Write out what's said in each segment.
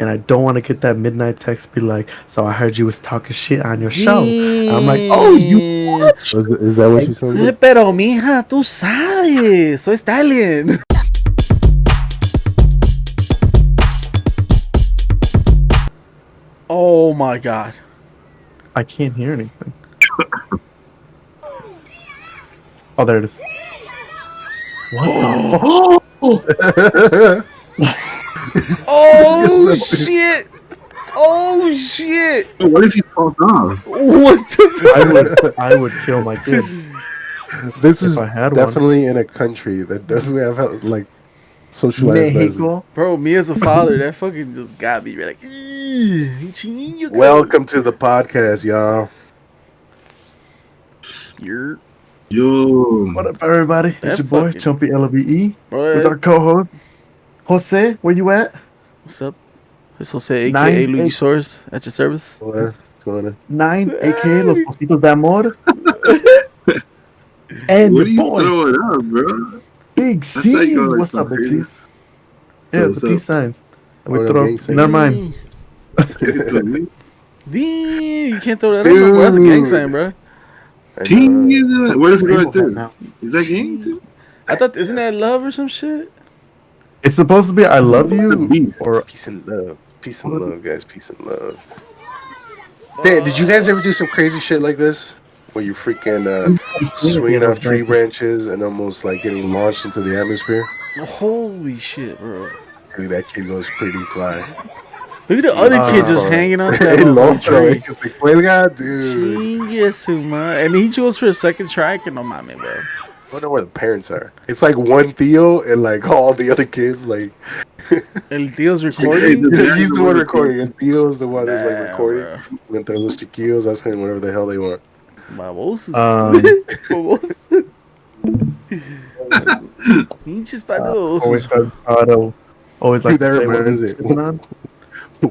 and I don't want to get that midnight text be like, so I heard you was talking shit on your show. And I'm like, oh, you Damn. bitch. Is that what you said? Pero mija, tú sabes, soy Stallion. Oh my god. I can't hear anything. Oh, there it is. What the fuck? Oh shit! Oh shit! What if he falls off? What the? I would kill my kid. This If is I had definitely in a country that doesn't have like socialized message. Mexico. Bro, me as a father, that fucking just got me. Like, "Eee, Welcome to the podcast, y'all. You're Yo, What up, everybody? That It's your boy, fucking- Chompy LOVE, bro, with our co-host, Jose. Where you at? what's up? It's Jose, aka Nine, Luigi eight- Source, at your service. What's going on? 9, aka Los Positos de Amor. And what are your you boy, throwing up, bro? Big That's like C's. going What's up, Big crazy. C's? Yeah, What's the up? peace signs. And we Oh, no, throw. gang signs. Never mind. Damn, you can't throw that up, bro. That's a gang sign, bro. I Team, know. what if we go Rainbow like this? now. Is that game too? I thought, isn't that love or some shit? It's supposed to be I love The you, beast. or Peace and love. Peace and love, guys. Peace and love. Hey, did you guys ever do some crazy shit like this? Where you freaking swinging off tree branches and almost like getting launched into the atmosphere? Holy shit, bro. Dude, that kid goes pretty fly. Look at the other kid just hanging onto that Hey, motherfucking Locho, tree. que se cuelga, dude. Chingue su madre. And he chose for a second try. Que no mames, bro. I wonder where the parents are. It's like one Theo and like all the other kids. Like El tío's recording. he's the one recording, and Theo's the one that's like Nah, recording. bro. Mientras los chiquillos hacen whatever the hell they want. Babosas. Babosas. Pinches always palos. always like Dude, that to say what reminds he's me. sipping on.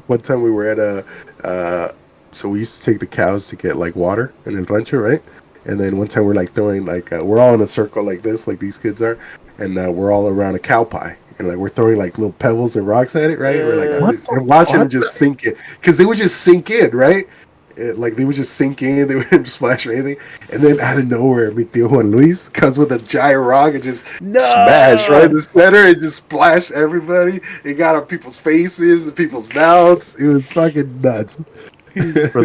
One time we were at so we used to take the cows to get like water in El Rancho, right? And then one time we're like throwing like we're all in a circle like this, like these kids are, and we're all around a cow pie, and like we're throwing like little pebbles and rocks at it, right? We're like we're watching them just sink in, because they would just sink in, right? Like they would just sink in, they wouldn't splash or anything, and then out of nowhere, mi tío Juan Luis comes with a giant rock and just smash right in the center and just splash everybody. It got on people's faces and people's mouths. It was fucking nuts. For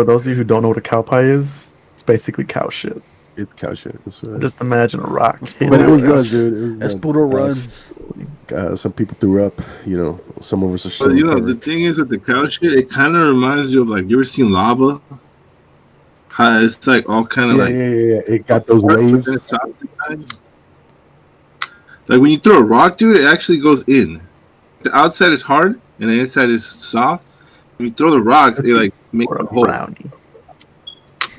those of you who don't know what a cow pie is, it's basically cow shit. It's cow shit. That's right. Just imagine a rock. But it was good, dude. It was That's good. puro runs. Some people threw up. You know, some of us are still. But you know, the recovering. thing is with the cow shit, it kind of reminds you of like, you ever seen lava? How it's like all kind of yeah, like. yeah. It got those waves. Like when you throw a rock, dude, it actually goes in. The outside is hard and the inside is soft. When you throw the rocks, it like makes Or a a hole. brownie.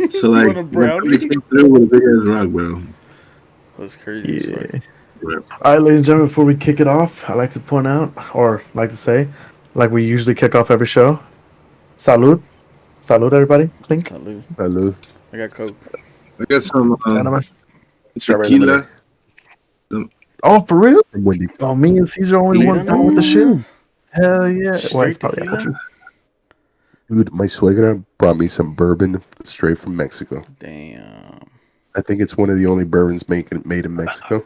So You like, want a brownie? they came through with a big ass rock, bro. That's crazy as fuck. Yeah. All right, ladies and gentlemen, before we kick it off, I like to point out, or like to say, like we usually kick off every show, salud. Salud, everybody. Clink. Salud. Salud. I got coke. I got some Gentlemen. tequila. Oh, for real? Wendy. Oh, me and Caesar only Tequila? one down with the shit. Hell yeah. Well, Straight it's probably tequila? apple juice. Dude, my suegra brought me some bourbon straight from Mexico. Damn. I think it's one of the only bourbons made in Mexico.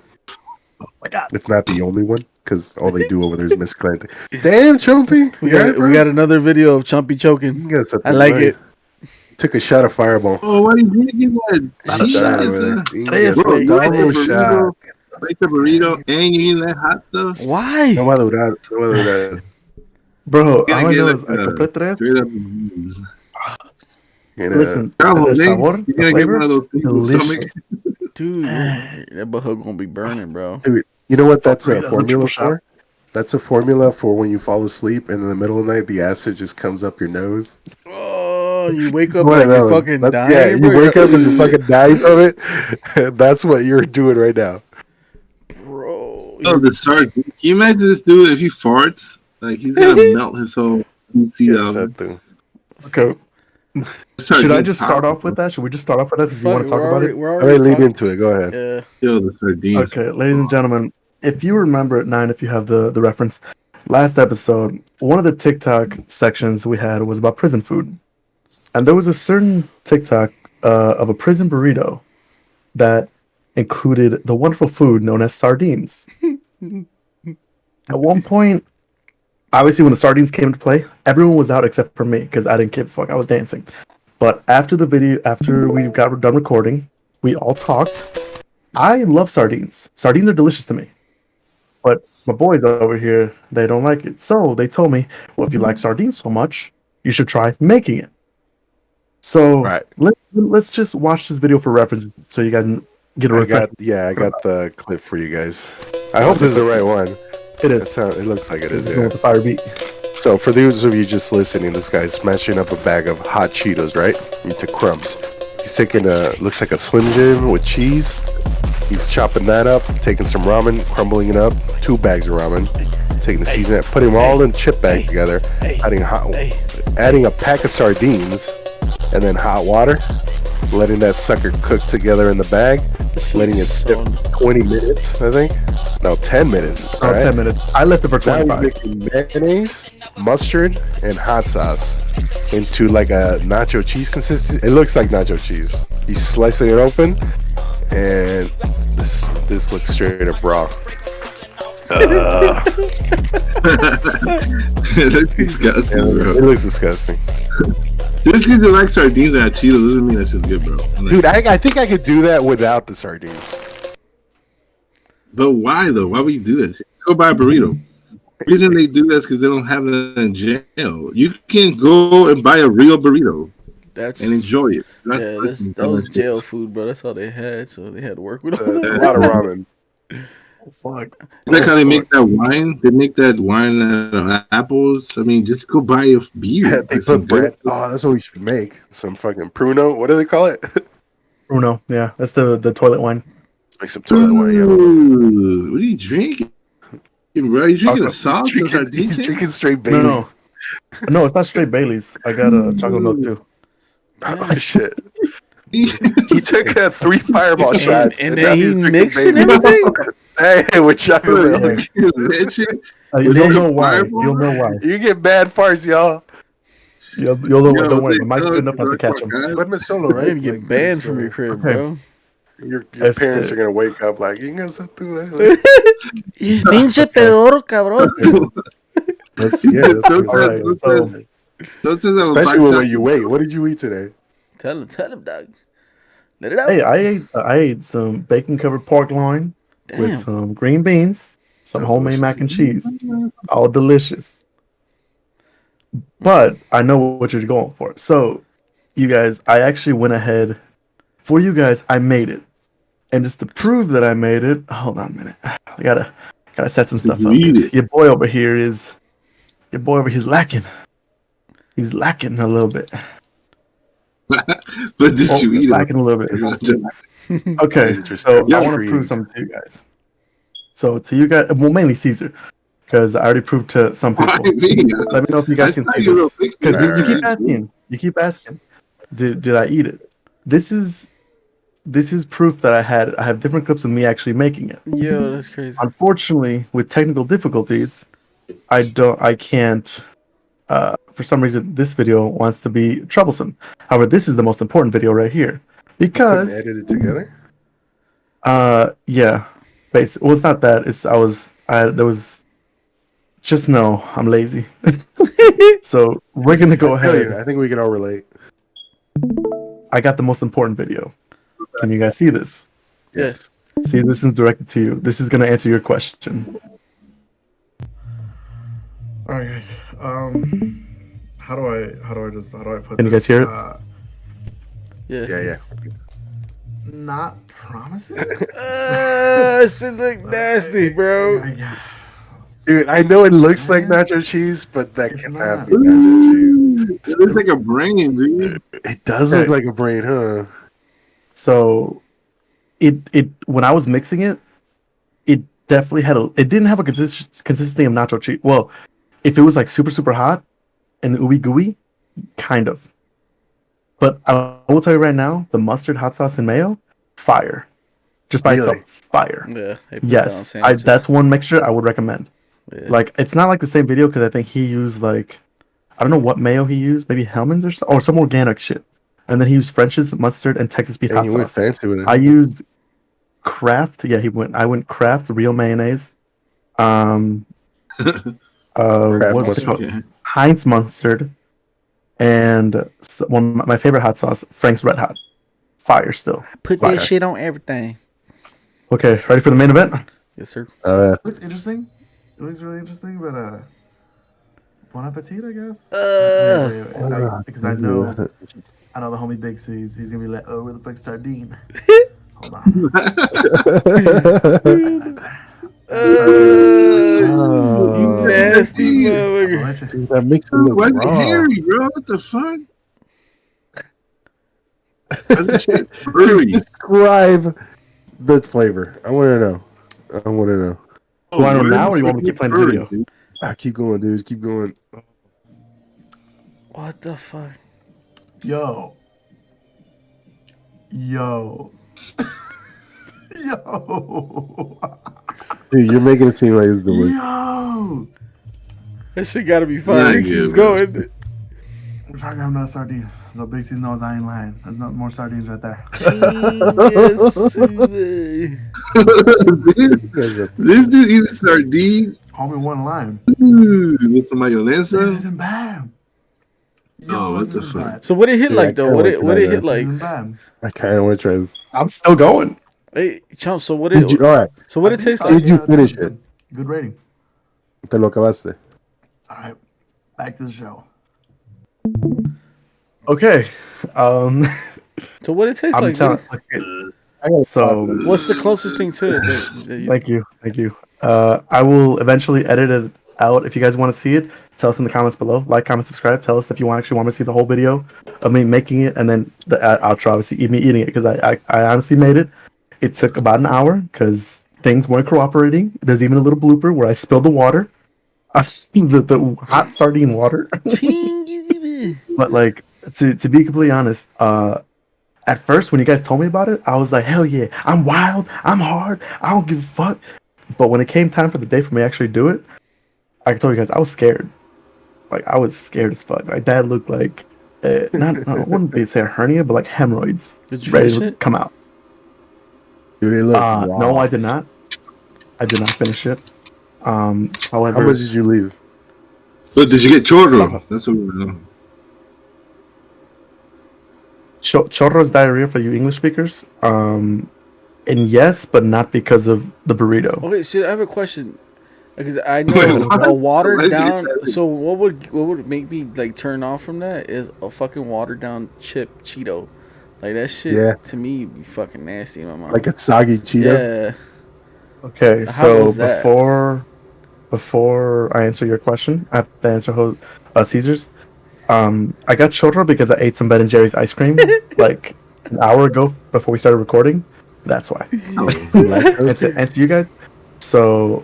Oh my god. If not the only one, because all they do over there is misclante. Damn, Chompy. We got another video of Chompy choking. I like it. Took a shot of Fireball. Oh, why are you drinking that? Not a shot over there. Yes, Bro, you double ate the shot. burrito, ate the burrito, and you eat that hot stuff. Why? No va a durar. No va a durar. Bro, You're all gonna I get know like is I compré tres. straight up. Listen, Bravo, el man. sabor, You're the gonna get flavor, one of those things in the stomach. delicious. Dude, that butthole gonna be burning, bro. You know what that's That's a a formula triple shot. for? That's a formula for when you fall asleep and in the middle of the night the acid just comes up your nose. Oh, you wake up One like of you're those. fucking That's, dying, yeah, you bro. wake up and you're fucking dying from it. That's what you're doing right now. Bro. Oh, the sardine. Can you imagine this dude if he farts? Like he's gonna melt his whole seat Yes, out. that thing. Okay. Should I Sardines just start powerful. off with that? Should we just start off with that if you want to talk about it? We're All already right, lead talking. into it. Go ahead. Yeah. Yo, the sardines. Okay, ladies and gentlemen, if you remember at 9, if you have the reference, last episode, one of the TikTok sections we had was about prison food. And there was a certain TikTok of a prison burrito that included the wonderful food known as sardines. At one point, obviously, when the sardines came into play, everyone was out except for me because I didn't give a fuck. I was dancing. But after the video, after we got done recording, we all talked. I love sardines. Sardines are delicious to me. But my boys over here, they don't like it. So they told me, well, if you like sardines so much, you should try making it. So Right. let's just watch this video for reference so you guys get a I reflect. got the clip for you guys. I hope this is the right one. It is. It looks like it is. This is the one Yeah. with the fire beat. So for those of you just listening, this guy's smashing up a bag of hot Cheetos, right, into crumbs. He's taking looks like a Slim Jim with cheese. He's chopping that up, taking some ramen, crumbling it up, 2 bags of ramen, taking the seasoning, putting them all in chip bag together, adding a pack of sardines, and then hot water, letting that sucker cook together in the bag, letting it sit 20 minutes, I think. No, 10 minutes. Oh, 10 minutes. I left it for Now 25. he's mixing mayonnaise, mustard, and hot sauce into like a nacho cheese consistency. It looks like nacho cheese. He's slicing it open, and this looks straight up raw. It looks disgusting, bro. It looks disgusting. Just because you like sardines and have Cheetos doesn't mean that's just good, bro. Like, Dude, I think I could do that without the sardines. but why though? Why would you do that? Go buy a burrito. The reason they do that is because they don't have that in jail. You can go and buy a real burrito That's and enjoy it. yeah. That was jail food, bro. That's all they had, so they had to work with It's a it. lot of ramen. Oh, fuck. It's like how they make that wine. They make that wine out of apples. I mean, just go buy a beer. Yeah, they Like some put bread. Oh, that's what we should make. Some fucking pruno. What do they call it? Bruno, yeah, that's the toilet wine. Let's make some toilet wine. Yo. Ooh, what are you drinking, bro? You drinking a sauce or He's sardines? drinking straight No, Baileys. no. No, it's not straight Bailey's. I got a chocolate milk too. Oh shit! He took 3 fireball shots, and now then he's he drinking mixing Baileys. everything. Hey, with chocolate milk. You'll know why. You'll know why. You get bad farts, y'all. You'll know why. Don't worry. The mic's good enough not to catch them. Let me solo, You're right? gonna get banned from your crib, bro. Your That's parents it. are gonna wake up like, you guys have to like, Pinche pedoro, cabrón. That's all right. So, especially when you wait. What did you eat today? Tell him, dog. Let it out. hey, I ate some bacon covered pork loin with Damn. some green beans, some Sounds homemade delicious. mac and cheese. All delicious. But I know what you're going for. So, you guys, I actually went ahead for you guys. I made it, and just to prove that I made it, hold on a minute. I gotta set some stuff up. You eat 'cause it. Your boy over here is lacking. He's lacking a little bit. But did you eat it? Lacking a little bit. Okay, Interesting. so I Yeah. want to prove something to you guys. So to you guys, well, mainly Caesar, because I already proved to some Why people. me? Let me know if you guys I can saw see you real this. quick. Because you keep Alright. asking. You keep asking. Did I eat it? This is proof that I have different clips of me actually making it. Yo, that's crazy. Unfortunately, with technical difficulties, I can't. For some reason, this video wants to be troublesome. However, this is the most important video right here Couldn't because edit it together. yeah, basically, well, it's not that. There was just no. I'm lazy, so we're gonna go I feel you. ahead. I think we can all relate. I got the most important video. Can you guys see this? Yes. See, this is directed to you. This is gonna answer your question. All right, guys. How do I put? Can you guys hear it? Yeah. Yeah. Not promising. Shit look nasty, bro. Dude, I know it looks like nacho cheese, but that It's cannot not. be nacho cheese. It looks like a brain, dude. It does look like a brain, huh? So, it when I was mixing it, it definitely it didn't have a consistency of nacho cheese. Well, if it was like super hot and ooey gooey, kind of. But I will tell you right now, the mustard, hot sauce, and mayo, fire. Just by Really? itself, fire. Yeah. They put Yes, down sandwiches. that's one mixture I would recommend. Yeah. Like it's not like the same video because I think he used like I don't know what mayo he used, maybe Hellman's or some organic shit, and then he used French's mustard and Texas Pete And hot he went sauce. fancy with it. I used Kraft. Yeah, he went. I went Kraft real mayonnaise. Um, Kraft what's it mustard. called? Okay. Heinz mustard, and one of my favorite hot sauce, Frank's Red Hot. Fire still. Put Fire. that shit on everything. Okay, ready for the main event? Yes, sir. It looks interesting. It looks really interesting, but bon appetit, I guess. Wait, because I know the homie Big C's. He's gonna be like, oh, where the fuck's sardine? Hold on. You nasty motherfucker. Dude, that makes it look Why is it raw. hairy, bro? What the fuck? Why's that shit Dude, furry? describe the flavor. I want to know. I want to know. Do I know why now, is or you it want me to keep playing the furry, video? dude? Keep going, dude. Keep going. What the fuck? Yo. Yo. Dude, you're making it seem like it's delicious. Yo. That shit gotta be Not fire. It good, keeps bro. going. We're trying to have another sardine. So Big C knows I ain't lying. There's not more sardines right there. This dude eating sardine Homie one line. with some mayonesa. This isn't bad. Oh, what this the isn't fuck? bad. So what it hit Dude, like I though? kinda What wanna it what try it hit that. This like? isn't bad. I kind of want to try this. I'm still going. Hey, chump. So what Did it? you? All right. So what it tastes Did like? you finish it? Good rating. Te lo acabaste. All right, back to the show. Okay. So what it tastes I'm like? telling. Dude? So What's the closest thing to it? That you- thank you. I will eventually edit it out. If you guys want to see it, tell us in the comments below. Like, comment, subscribe. Tell us if you actually want to see the whole video of me making it, and then the outro, obviously, me eating it, because I honestly made it. It took about an hour because things weren't cooperating. There's even a little blooper where I spilled the water, the hot sardine water. But like to be completely honest, at first when you guys told me about it, I was like, hell yeah, I'm wild, I'm hard, I don't give a fuck. But when it came time for the day for me to actually do it, I told you guys I was scared. Like I was scared as fuck. My dad looked like not I wouldn't be say a hernia, but like hemorrhoids Did you ready finish to it? come out. Dude, they look No, raw. I did not. I did not finish it. However, How much did you leave? But did you get chorro? That's what we know. Chorro's diarrhea for you English speakers. And yes, but not because of the burrito. Okay, shit. I have a question. Because I Wait, know what? a watered Why'd you down. get that? So what would make me like turn off from that is a fucking watered down chip Cheeto. Like that shit Yeah. to me be fucking nasty in my mouth. Like a soggy Cheeto? Yeah. Okay, How so was that? before I answer your question, I have to answer Caesar's. I got chorro because I ate some Ben and Jerry's ice cream like an hour ago before we started recording. That's why. And to answer you guys, so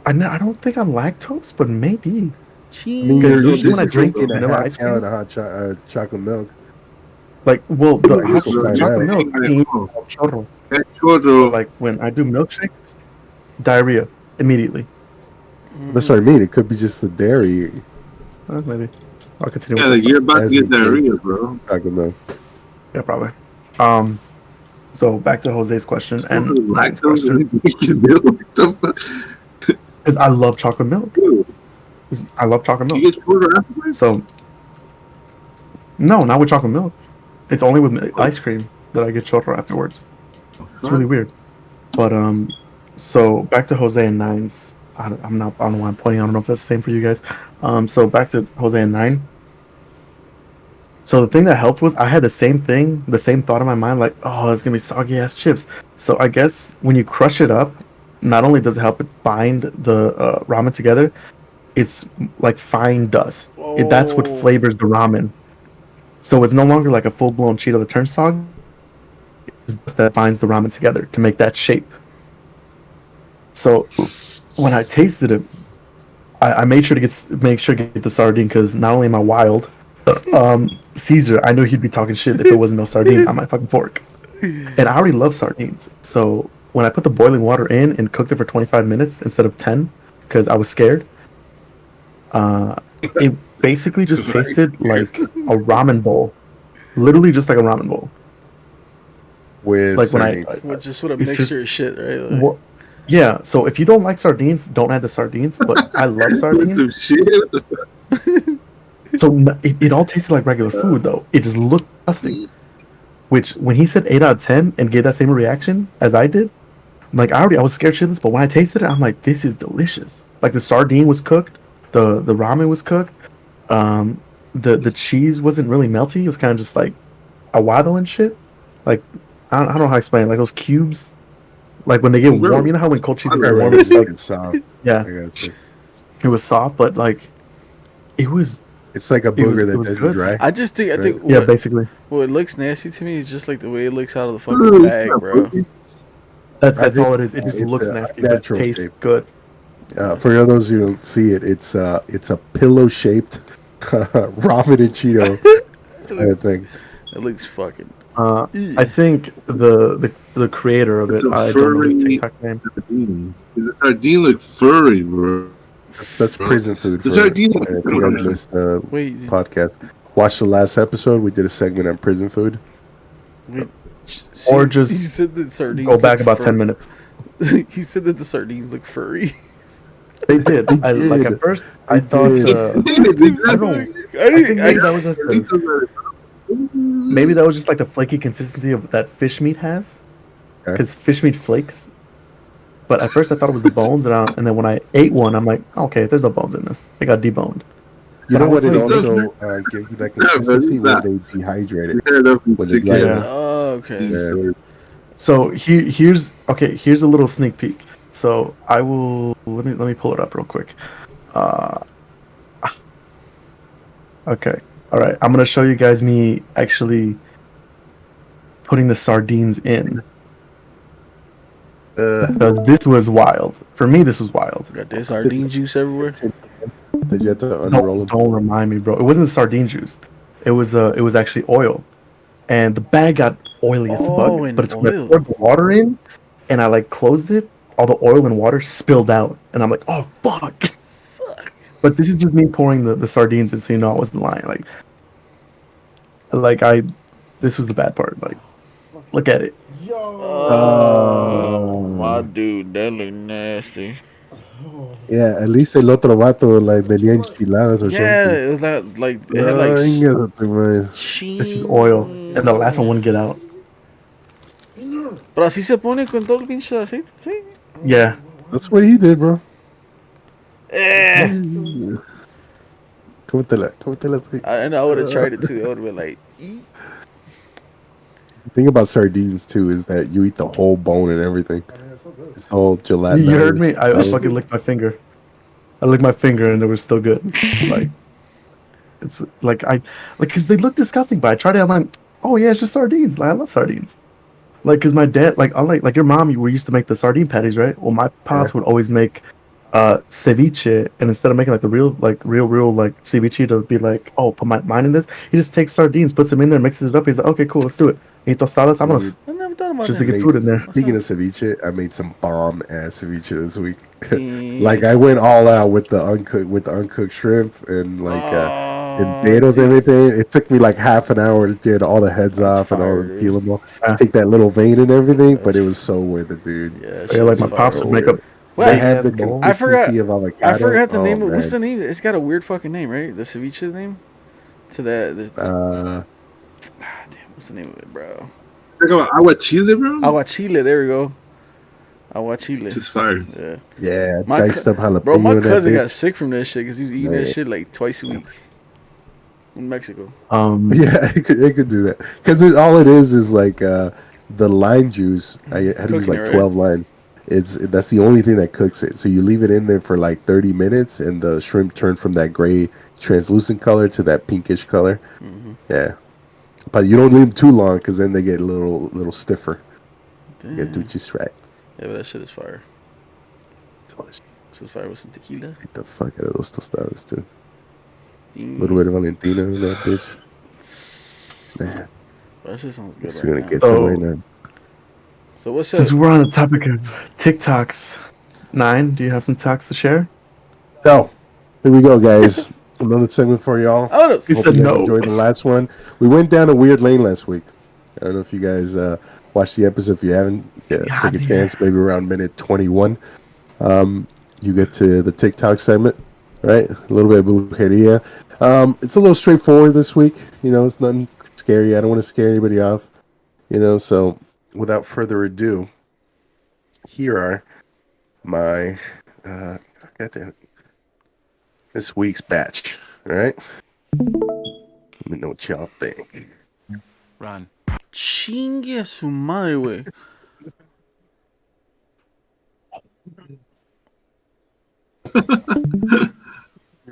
I don't think I'm lactose, but maybe. Because you're usually when I drink in a vanilla half ice gallon cream, of chocolate milk. like well, the I guess we'll find chocolate out. milk, I can eat chorro. That chorro. Like when I do milkshakes, diarrhea immediately. That's what I mean. It could be just the dairy Maybe. I'll continue Yeah, with like this. you're about to As get it diarrhea, is. bro. chocolate milk. Yeah, probably. So back to Jose's question and Nine's Lactose question. and making milk. What the fuck? Because I love chocolate milk. Dude, I love chocolate you milk. get chorro afterwards? So, no, not with chocolate milk. It's only with ice cream that I get chorro afterwards. It's really weird. But so back to Jose and Nines. I don't know why I'm pointing. I don't know if that's the same for you guys. So back to Jose and Nine. So the thing that helped was I had the same thing, the same thought in my mind, like, oh, it's gonna be soggy ass chips. So I guess when you crush it up, not only does it help it bind the ramen together, it's like fine dust. That's what Oh. flavors the ramen. So it's no longer like a full blown Cheeto that turns soggy. It's dust that binds the ramen together to make that shape. So when I tasted it, I made sure to get the sardine because not only am I wild, Caesar, I knew he'd be talking shit if there wasn't no sardine on my fucking fork. And I already love sardines. So when I put the boiling water in and cooked it for 25 minutes instead of 10, because I was scared. Uh, it basically just tasted like a ramen bowl, literally just like a ramen bowl. with Like when sardines. With just with a it's mixture just of shit, right? Like, what. Yeah, so if you don't like sardines, don't add the sardines. But I love With some sardines, shit. so it all tasted like regular food though. It just looked disgusting. Which when he said 8 out of 10 and gave that same reaction as I did, I'm like I was scared shitless, but when I tasted it, I'm like, this is delicious. Like the sardine was cooked, the ramen was cooked. Um, the cheese wasn't really melty. It was kind of just like awado and shit. Like I don't know how to explain it. Like those cubes, like when they get Bro, warm. You know how when cold cheese Right, gets right, warm, right. it's like It's soft. yeah, I got you. it was soft, but like it was It's like a it was booger it that was doesn't good. dry. I just think I Right. think Yeah, basically what looks nasty to me is just like the way it looks out of the fucking bag, bro. I that's think all it is. It just it's looks a nasty, but it natural tastes shape. good. For those who don't see it, it's a pillow shaped ramen and Cheeto It kind of looks, thing. it looks fucking. I think the creator of It's it, a I don't know his furry TikTok name. sardine. Is the sardine look furry, bro? That's prison food The for sardine. if you guys missed the Wait, podcast. Watch the last episode. We did a segment on prison food. wait. Or See, just he said that Go sardines back look about 10 minutes. He said that the sardines look furry. They did. They I like did. at first They I thought did. I don't know. I think maybe that was just maybe I, that was just like the flaky consistency of that fish meat has, Okay. because fish meat flakes. But at first I thought it was the bones, and then when I ate one, I'm like, okay, there's no bones in this. They got deboned. You But know I what? was It like making also it. gives you that Yeah, man, consistency it's when not. they dehydrate We it, had enough with when they sick dry Yeah. it. Oh, okay. Yeah. So here's a little sneak peek. So I will let me pull it up real quick. Uh, okay. All right. I'm gonna show you guys me actually putting the sardines in, because this was wild. For me, this was wild. Got this sardine juice everywhere. Did you have to unroll them? Don't remind me, bro. It wasn't sardine juice. It was actually oil, and the bag got oily as Oh, fuck. and But it's when I oil. poured the water in, and I like closed it, all the oil and water spilled out, and I'm like, oh fuck. Fuck. But this is just me pouring the sardines in, so you know I wasn't lying. Like I, this was the bad part. Like, look at it. Oh, my dude, that look nasty. Yeah, at least el otro vato like venía enchiladas or Yeah, something. it was like it had like Inga tu madre. This is oil, and the last one wouldn't get out. Pero así se pone con todo el pinche aceite, sí. Yeah, That's what he did, bro. Eh. Cómetela así. I know I would have tried it too. I would have been like, "Eek." The thing about sardines too is that you eat the whole bone and everything. It's all gelatin. you heard me. I fucking licked my finger. I licked my finger, and it was still good. Like, it's like because they look disgusting, but I tried it. I'm like, oh yeah, it's just sardines. Like I love sardines. Like, cause my dad, like unlike like your mom, you were used to make the sardine patties, right? Well, my pops would always make ceviche, and instead of making like the real like ceviche to be like, oh, put mine in this, he just takes sardines, puts them in there, mixes it up. He's like, okay, cool, let's do it. Y tostadas, vámonos, I never thought about just to that. get food in there. Speaking of ceviche, I made some bomb ass ceviche this week. Damn. Like I went all out with the uncooked shrimp and like and potatoes and dude. everything. It took me like half an hour to get all the heads That's off and all fire, the dude. peel them off. Yeah. Take that little vein and everything, but That's- it was so worth it, dude. Yeah, Yeah, like my shit's pops fire. would make up. Wait, I big had ass the bowl. consistency of avocado. I forgot the Oh, name. What's the man. name? It's got a weird fucking name, right? The ceviche name. To that. Damn, what's the name of it, bro? Talk about aguachile, bro. Aguachile. There we go. Aguachile. Just fire. Yeah. Yeah, My diced up jalapeno. Bro, my in that cousin bitch. got sick from that shit because he was eating that Man. shit like twice a week in Mexico. Yeah, it could do that because all it is like the lime juice. I had to use Cooking like it, right? 12 limes. That's the only thing that cooks it. So you leave it in there for like 30 minutes, and the shrimp turn from that gray translucent color to that pinkish color. Mm-hmm. Yeah, but you don't leave them too long because then they get a little stiffer. You gotta do Damn. just right. Yeah, but that shit is fire. Shit's fire with some tequila. Get the fuck out of those tostadas too. A Damn. little bit of Valentina in that bitch. Man, That shit sounds good guess right we're gonna now. get So- some right now. So what's Since up? we're on the topic of TikToks, 9, do you have some talks to share? So, here we go, guys. Another segment for y'all. Oh, no. He Hope said you guys no. enjoyed the last one. We went down a weird lane last week. I don't know if you guys watched the episode. If you haven't, get take out a of chance. here. Maybe around minute 21. You get to the TikTok segment, right? A little bit of brujeria. It's a little straightforward this week. It's nothing scary. I don't want to scare anybody off. So without further ado, here are my goddamn it, this week's batch. All right, let me know what y'all think. Run. Chingue a su madre, güey.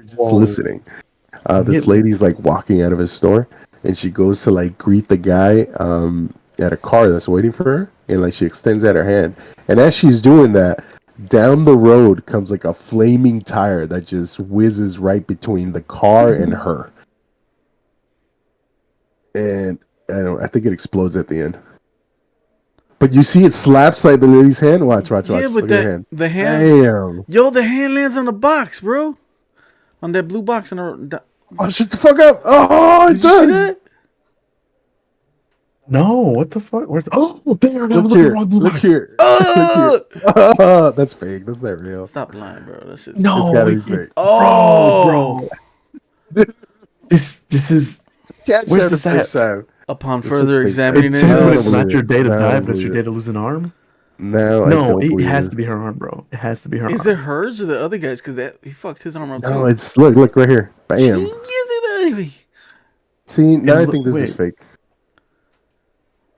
Just Whoa. listening. This Hit me. lady's like walking out of a store, and she goes to like greet the guy at a car that's waiting for her, and like she extends out her hand, and as she's doing that, down the road comes like a flaming tire that just whizzes right between the car and her, and I think it explodes at the end. But you see, it slaps like the lady's hand. Watch. Yeah, Look but at her that hand. the hand, Damn! yo, the hand lands on the box, bro, on that blue box. Oh, shut the fuck up! Oh, it Did you see does. that? No, what the fuck? Where's bear? Look here! Look here! Look here! Oh, that's fake. That's not real. Stop lying, bro. That's just No, It's gotta be fake. Oh, bro. This is Catch Where's that the this first at? time. upon This further looks fake. examining it's it, No, I don't it's not believe your it. day to No, I die, don't but it's your believe day to lose an arm. No, I No, don't it believe has it. to be her arm, bro. It has to be her is arm. it hers or the other guy's? Because that he fucked his arm up No, too. it's look right here. Bam. Chingue su madre. See, now I think this wait. is fake.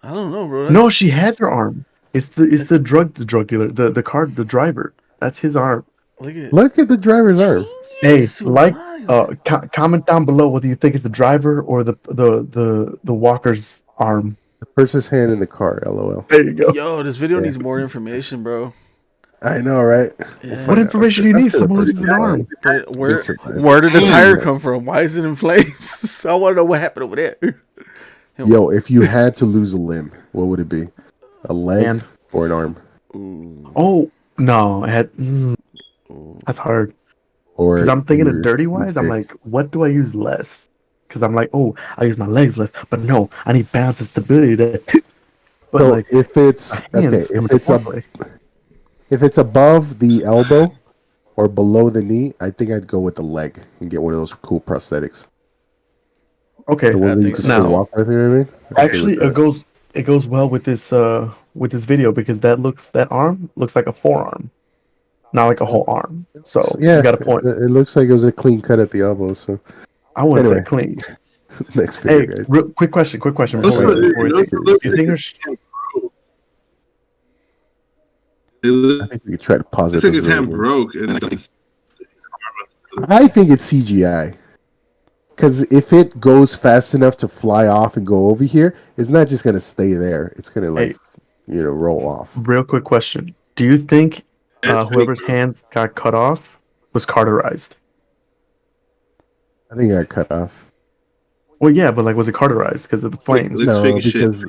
I don't know, bro. No, she has her arm. It's the drug dealer, the driver. That's his arm. Look at Look at the driver's arm. Hey, su like, madre. comment down below whether you think it's the driver or the walker's arm. The person's hand in the car. LOL. There you go. Yo, this video Yeah. needs more information, bro. I know, right? Yeah. What information do you need? Someone loses an arm. But where surprised. where did the tire come from? Why is it in flames? I want to know what happened over there. Yo, if you had to lose a limb, what would it be? A leg Hand. or an arm? Ooh. Oh no, I had. That's hard. Or Because I'm thinking your- of dirty wise. I'm your like, what do I use less? Because I'm like, oh, I use my legs less, but no, I need balance and stability to. But So like, if it's my okay, hands come into foreplay. if it's above the elbow or below the knee, I think I'd go with the leg and get one of those cool prosthetics. Okay, The ones that you think can so. still walk with. You know what I mean? actually, Okay with it goes well with this video because that arm looks like a forearm, not like a whole arm. So that. Yeah, you got a point. It looks like it was a clean cut at the elbow. So I wouldn't anyway. say clean. next Hey, video, guys. quick question before Also, we it looks you think like her, it looks I think we could try to pause it. like This his hand really broke and I think it's CGI. Because if it goes fast enough to fly off and go over here, it's not just gonna stay there. It's gonna roll off. real quick question: do you think That's pretty whoever's cool. hands got cut off was cauterized? I think I got cut off. Well, yeah, but like, was it cauterized because of the flames? Let's No, fake shit. because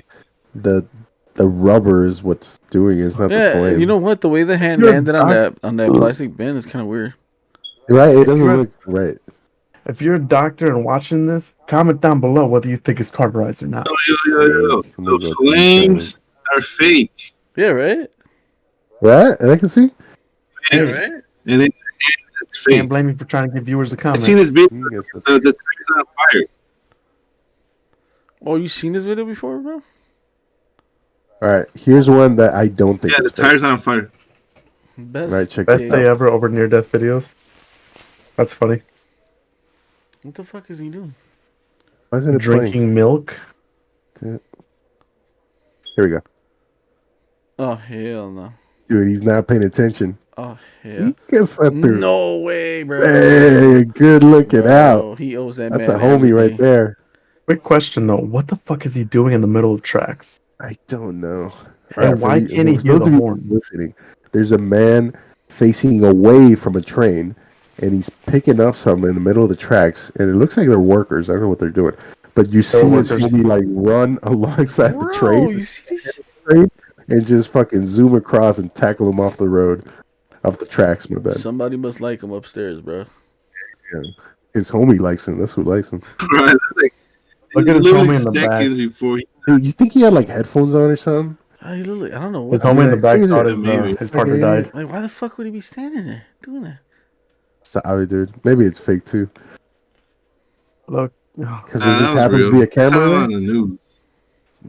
the rubber is what's doing it. It's not the Yeah, flame. you know what? The way the hand You're landed on that plastic bin is kind of weird. right? It doesn't You're- look right. If you're a doctor and watching this, comment down below whether you think it's cauterized or not. Yo. Fake. I'm gonna The go through flames are fake. Yeah, right. Right? I can see. Yeah, Hey. right? And it's fake. Can't blame me for trying to give viewers the I comment. seen this video. You can guess it. The tire's on fire. Oh, you seen this video before, bro? All right. Here's one that I don't think Yeah, is the fake. tire's on fire. Best. Right, check Best this day out. ever over near-death videos. That's funny. What the fuck is he doing? Why isn't it playing? Drinking milk. Here we go. Oh hell no. Dude, he's not paying attention. Oh hell. Guess that dude. No way, bro. Hey, good looking out. Bro, he owes that That's a man homie right everything. there. Quick question though: what the fuck is he doing in the middle of tracks? I don't know. And why can't he for hear those the of you horn? listening, there's a man facing away from a train, and he's picking up something in the middle of the tracks, and it looks like they're workers. I don't know what they're doing, but you see his workers. homie like run alongside the Bro, train you see this shit? and just fucking zoom across and tackle him off the road. Off the tracks, my bad. Somebody must like him upstairs, bro. Yeah. His homie likes him. That's who likes him. Right? Like, Look at his literally homie in the back. seconds before he. Dude, you think he had like headphones on or something? I don't know His what. homie in the Like, back Caesar- thought Maybe. his partner Fucking died. Like, why the fuck would he be standing there doing that? Sorry, dude. Maybe it's fake too. Look, Because there That just was happens real. to be a I saw camera it there. on the news.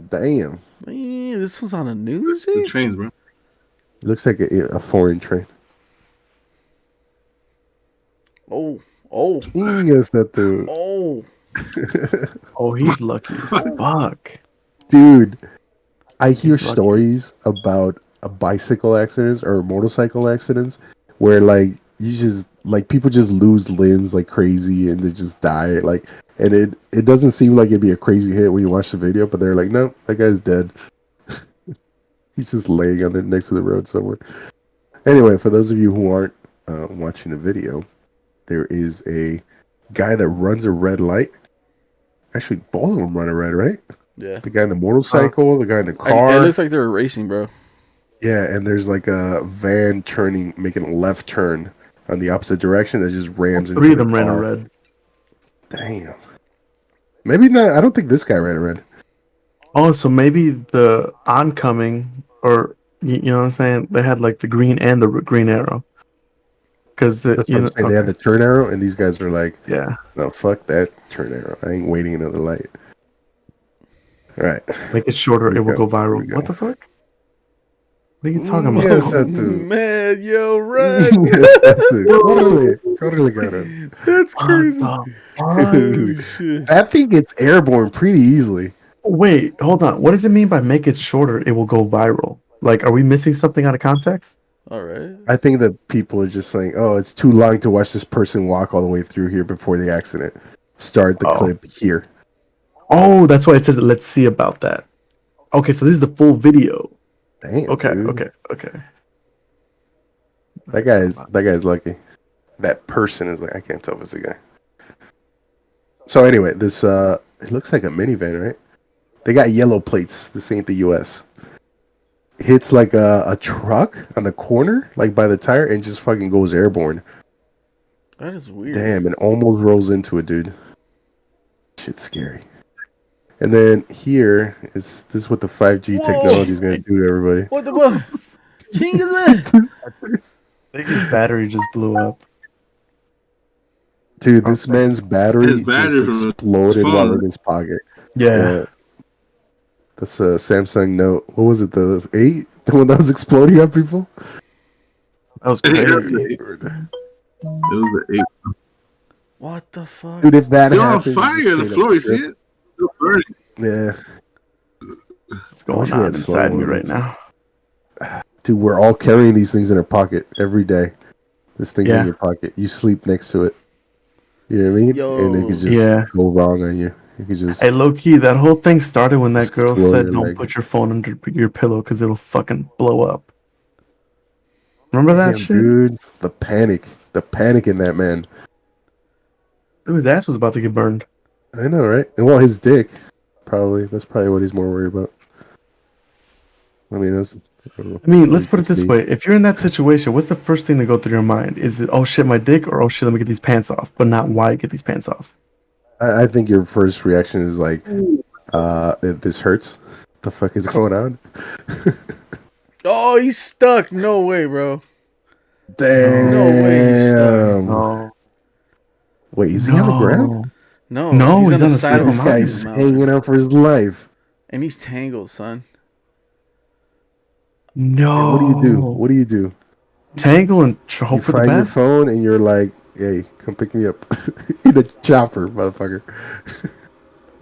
Damn. Man, this was on the news, The G? trains, bro. It looks like a foreign train. Oh, Yes, that dude. oh. oh, he's lucky as fuck. Dude, I hear He's lucky. stories about bicycle accidents or motorcycle accidents where like you just like people just lose limbs like crazy and they just die like and it doesn't seem like it'd be a crazy hit when you watch the video, but they're like, no, that guy's dead. He's just laying on the next to the road somewhere. Anyway, for those of you who aren't watching the video, there is a guy that runs a red light. Actually, both of them run a red, right? Yeah. The guy in the motorcycle, the guy in the car. It looks like they were racing, bro. Yeah, and there's like a van making a left turn on the opposite direction that just rams into Three of the them ran a car. red. Damn. Maybe not. I don't think this guy ran a red. Oh, so maybe the oncoming, or you know what I'm saying? They had like the green and the green arrow. Because That's what I'm saying. They had the turn arrow, and these guys are like, yeah. no, fuck that turn arrow. I ain't waiting another light. All right. Make it shorter, Here it we will go, go here viral. we go. What the fuck? What are you talking about? Yes, Oh, that dude. man, yo, run. Yes, that dude. Totally got it. That's What crazy. the Holy fuck? shit. That thing gets airborne pretty easily. Wait, hold on. What does it mean by make it shorter, it will go viral? Like, are we missing something out of context? All right. I think that people are just saying, oh, it's too long to watch this person walk all the way through here before the accident. Start the Oh. clip here. Oh, that's why it says, let's see about that. Okay, so this is the full video. Damn, Okay, dude. okay. That guy's lucky. That person is like, I can't tell if it's a guy. So anyway, this it looks like a minivan, right? They got yellow plates. This ain't the US. Hits like a truck on the corner, like by the tire, and just fucking goes airborne. That is weird. Damn, and almost rolls into it, dude. Shit's scary. And then here is this is what the 5G Whoa. technology is gonna do to everybody. What the fuck? King is that? I think his battery just blew up. Dude, this man's battery His battery just from his exploded phone. while in his pocket. Yeah. That's a Samsung Note. What was it? The 8? The one that was exploding on people? That was It crazy. was the 8. What the fuck? Dude, if that They're on happens, fire just on the straight floor. up You see strip. it? Still burning. Yeah. What's going wish we on had slow inside me right ones. now? Dude, we're all carrying these things in our pocket every day. This thing's Yeah. in your pocket. You sleep next to it. You know what I mean? Yo. And it could just Yeah. go wrong on you. You could just Hey, low key, that whole thing started when that Just girl throw said, your "Don't leg. put your phone under your pillow because it'll fucking blow up." Remember that damn, shit? dude. The panic in that man. Dude, his ass was about to get burned. I know, right? And well, his dick. Probably. That's probably what he's more worried about. I mean, that's. I don't know. I mean, let's put it this Me. way: if you're in that situation, what's the first thing to go through your mind? Is it, "Oh shit, my dick," or "Oh shit, let me get these pants off"? But not why get these pants off. I think your first reaction is like, this hurts. The fuck is going on? Oh, he's stuck. No way, bro. Damn. No way he's stuck. No. Wait, is he on the ground? No, No, he's he's on the on the side side of of This a a guy's mountain. hanging out for his life. And he's tangled, son. No. And what do you do? What do you do? Tangle and hope You for the find your best. phone and you're like, hey, come pick me up. In a chopper, motherfucker.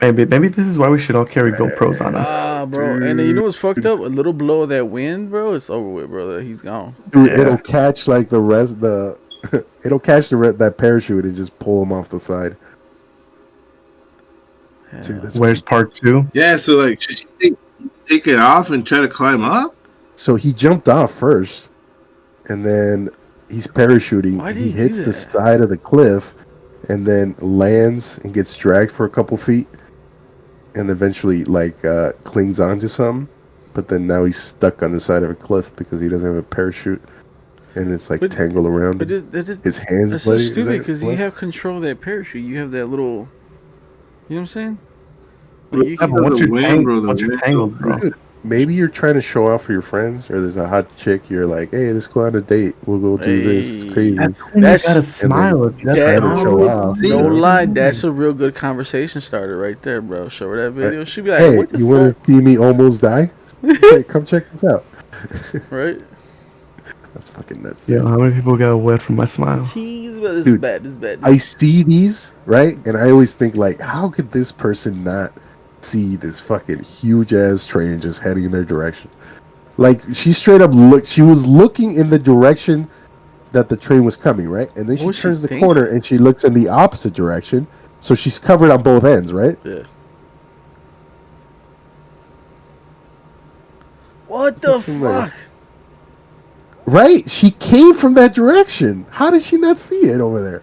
Maybe this is why we should all carry GoPros on us. Ah, bro. And then you know what's fucked up? A little blow of that wind, bro. It's over with, brother. He's gone. Dude, Yeah. it'll catch like the rest, it'll catch that parachute and just pull him off the side. Yeah. Dude, that's Where's part 2? Yeah, so like, should you take it off and try to climb up? So he jumped off first, and then he's parachuting. Why did He he do hits the that? side of the cliff, and then lands and gets dragged for a couple feet, and eventually like clings onto something. But then now he's stuck on the side of a cliff because he doesn't have a parachute. and it's like But tangled around but him. His hands that's so bloody. Is stupid that because you blood? have control of that parachute. You have that little. You know what I'm saying? Like Bro, you Yeah, can. but the wind, bro. The once you're wind. tangled, bro. Dude, maybe you're trying to show off for your friends, or there's a hot chick. You're like, hey, let's go on a date. We'll go do this. It's Hey, crazy. That's when you gotta that's And then smile. If you you're that. trying to show smile, off, See, you No know? lie, that's a real good conversation starter right there, bro. Show her that Right? video. She'll be like, Hey, "What the you want fuck?" to see me almost die? Hey, come check this out. Right? That's fucking nuts, yeah. dude. How many people got wet from my smile? Jeez, but this is Dude, bad. This is bad. I see these, right? And I always think, like, how could this person not see this fucking huge ass train just heading in their direction? Like, she straight up looked, she was looking in the direction that the train was coming, right? And then What she was she turns the thinking? corner and she looks in the opposite direction. So she's covered on both ends, right? Yeah. What the Something like- fuck? Right? She came from that direction. How did she not see it over there?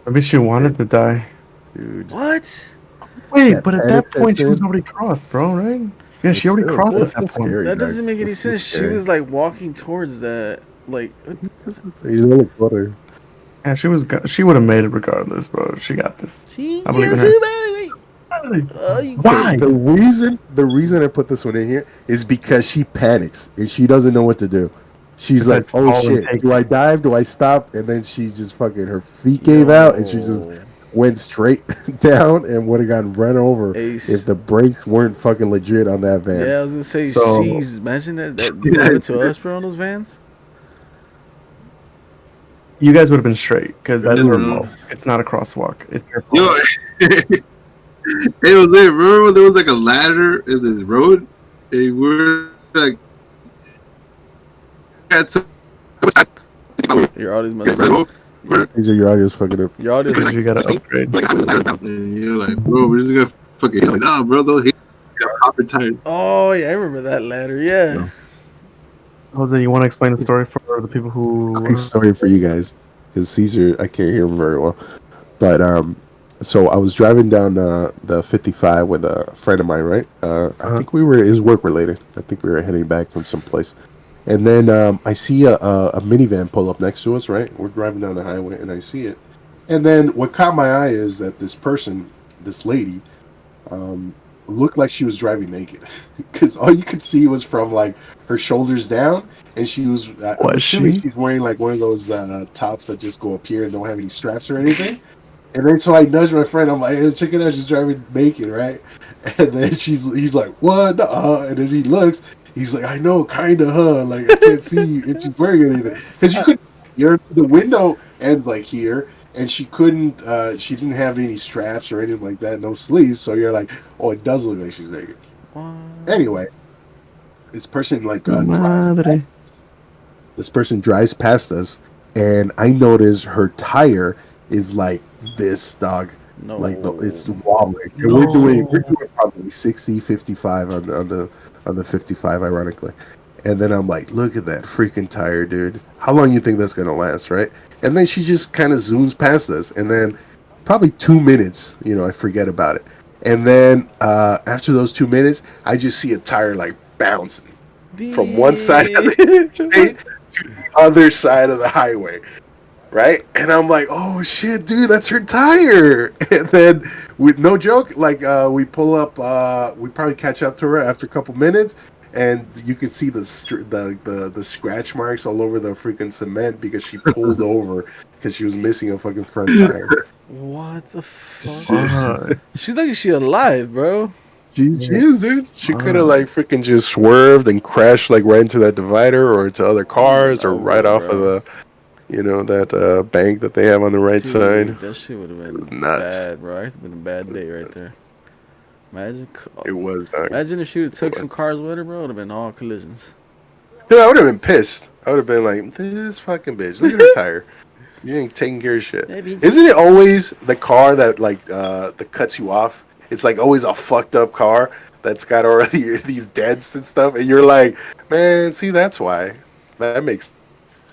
Maybe she wanted to die. Dude. What? Wait, That but at panic that point, she sets was in. already crossed, bro. Right? Yeah, she It's already still- crossed it's at that still point. scary, That dog. doesn't make any It's still sense. She scary. was like walking towards that. Like, You don't look better. Yeah, she would have made it regardless, bro. She got this. she I believe in gets her. it, baby. Oh, you Why? The reason I put this one in here is because she panics and she doesn't know what to do. She's Decides like, to "Oh fall and shit, take do I dive? Do I stop?" And then she just fucking her feet gave out and she just Yo. went straight down and would have gotten run over Ace. if the brakes weren't fucking legit on that van. Yeah, I was gonna say, So- she's imagine that happened to us, bro, on those vans. You guys would have been straight because that's Yeah, her bro. fault. It's not a crosswalk. It's her Yo, fault. it was there. Remember when there was like a ladder in this road? And we're like, had some. Your audio must. These are your audio's fucking up. Your audio. Because you gotta upgrade. And you're like, bro, we're just gonna fucking like, nah, bro, don't hit. Proper tires. Oh yeah, I remember that ladder. Yeah. No. Jose, you want to explain the story for the people who? Quick story for you guys, because Caesar, I can't hear him very well. But so I was driving down the 55 with a friend of mine, right? I think it was work related. I think we were heading back from someplace, and then I see a minivan pull up next to us, right? We're driving down the highway, and I see it, and then what caught my eye is that this lady, looked like she was driving naked, because all you could see was from like her shoulders down, and she was. I'm Was assuming she? she's wearing like one of those tops that just go up here and don't have any straps or anything. And then so I nudged my friend. I'm like, "Hey, check it out! She's driving naked, right?" And then he's like, "What?" And then he looks. He's like, "I know, kind of, huh? Like I can't see if she's wearing anything because you could. The window ends like here." And she couldn't. She didn't have any straps or anything like that. No sleeves. So you're like, oh, it does look like she's naked. What? Anyway, this person Madre. this person drives past us, and I notice her tire is like this, dog. No. Like it's wobbling. And we're doing probably 60, 55 on the 55, ironically. And then I'm like, look at that freaking tire, dude. How long you think that's gonna last, right? And then she just kind of zooms past us, and then probably 2 minutes, I forget about it. And then after those 2 minutes, I just see a tire like bouncing from one side of the state to the other side of the highway, right? And I'm like, oh shit, dude, that's her tire. And then, with no joke, like we pull up, we probably catch up to her after a couple minutes, and you can see the scratch marks all over the freaking cement because she pulled over because she was missing a fucking front tire. What the fuck? Fuck. She's like, she alive, bro. She is, dude. She could have like freaking just swerved and crashed like right into that divider or into other cars or No, right off of bro. the that bank that they have on the right Dude, side. that shit would have was been nuts. bad, bro. It's been a bad day right there. Imagine, It was. imagine if she would have took some cars with her, bro. It would have been all collisions. Dude, I would have been pissed. I would have been like, this fucking bitch. Look at her tire. You ain't taking care of shit. Maybe. Isn't it always the car that like that cuts you off? It's like always a fucked up car that's got already these dents and stuff, and you're like, man, see, that's why. That makes.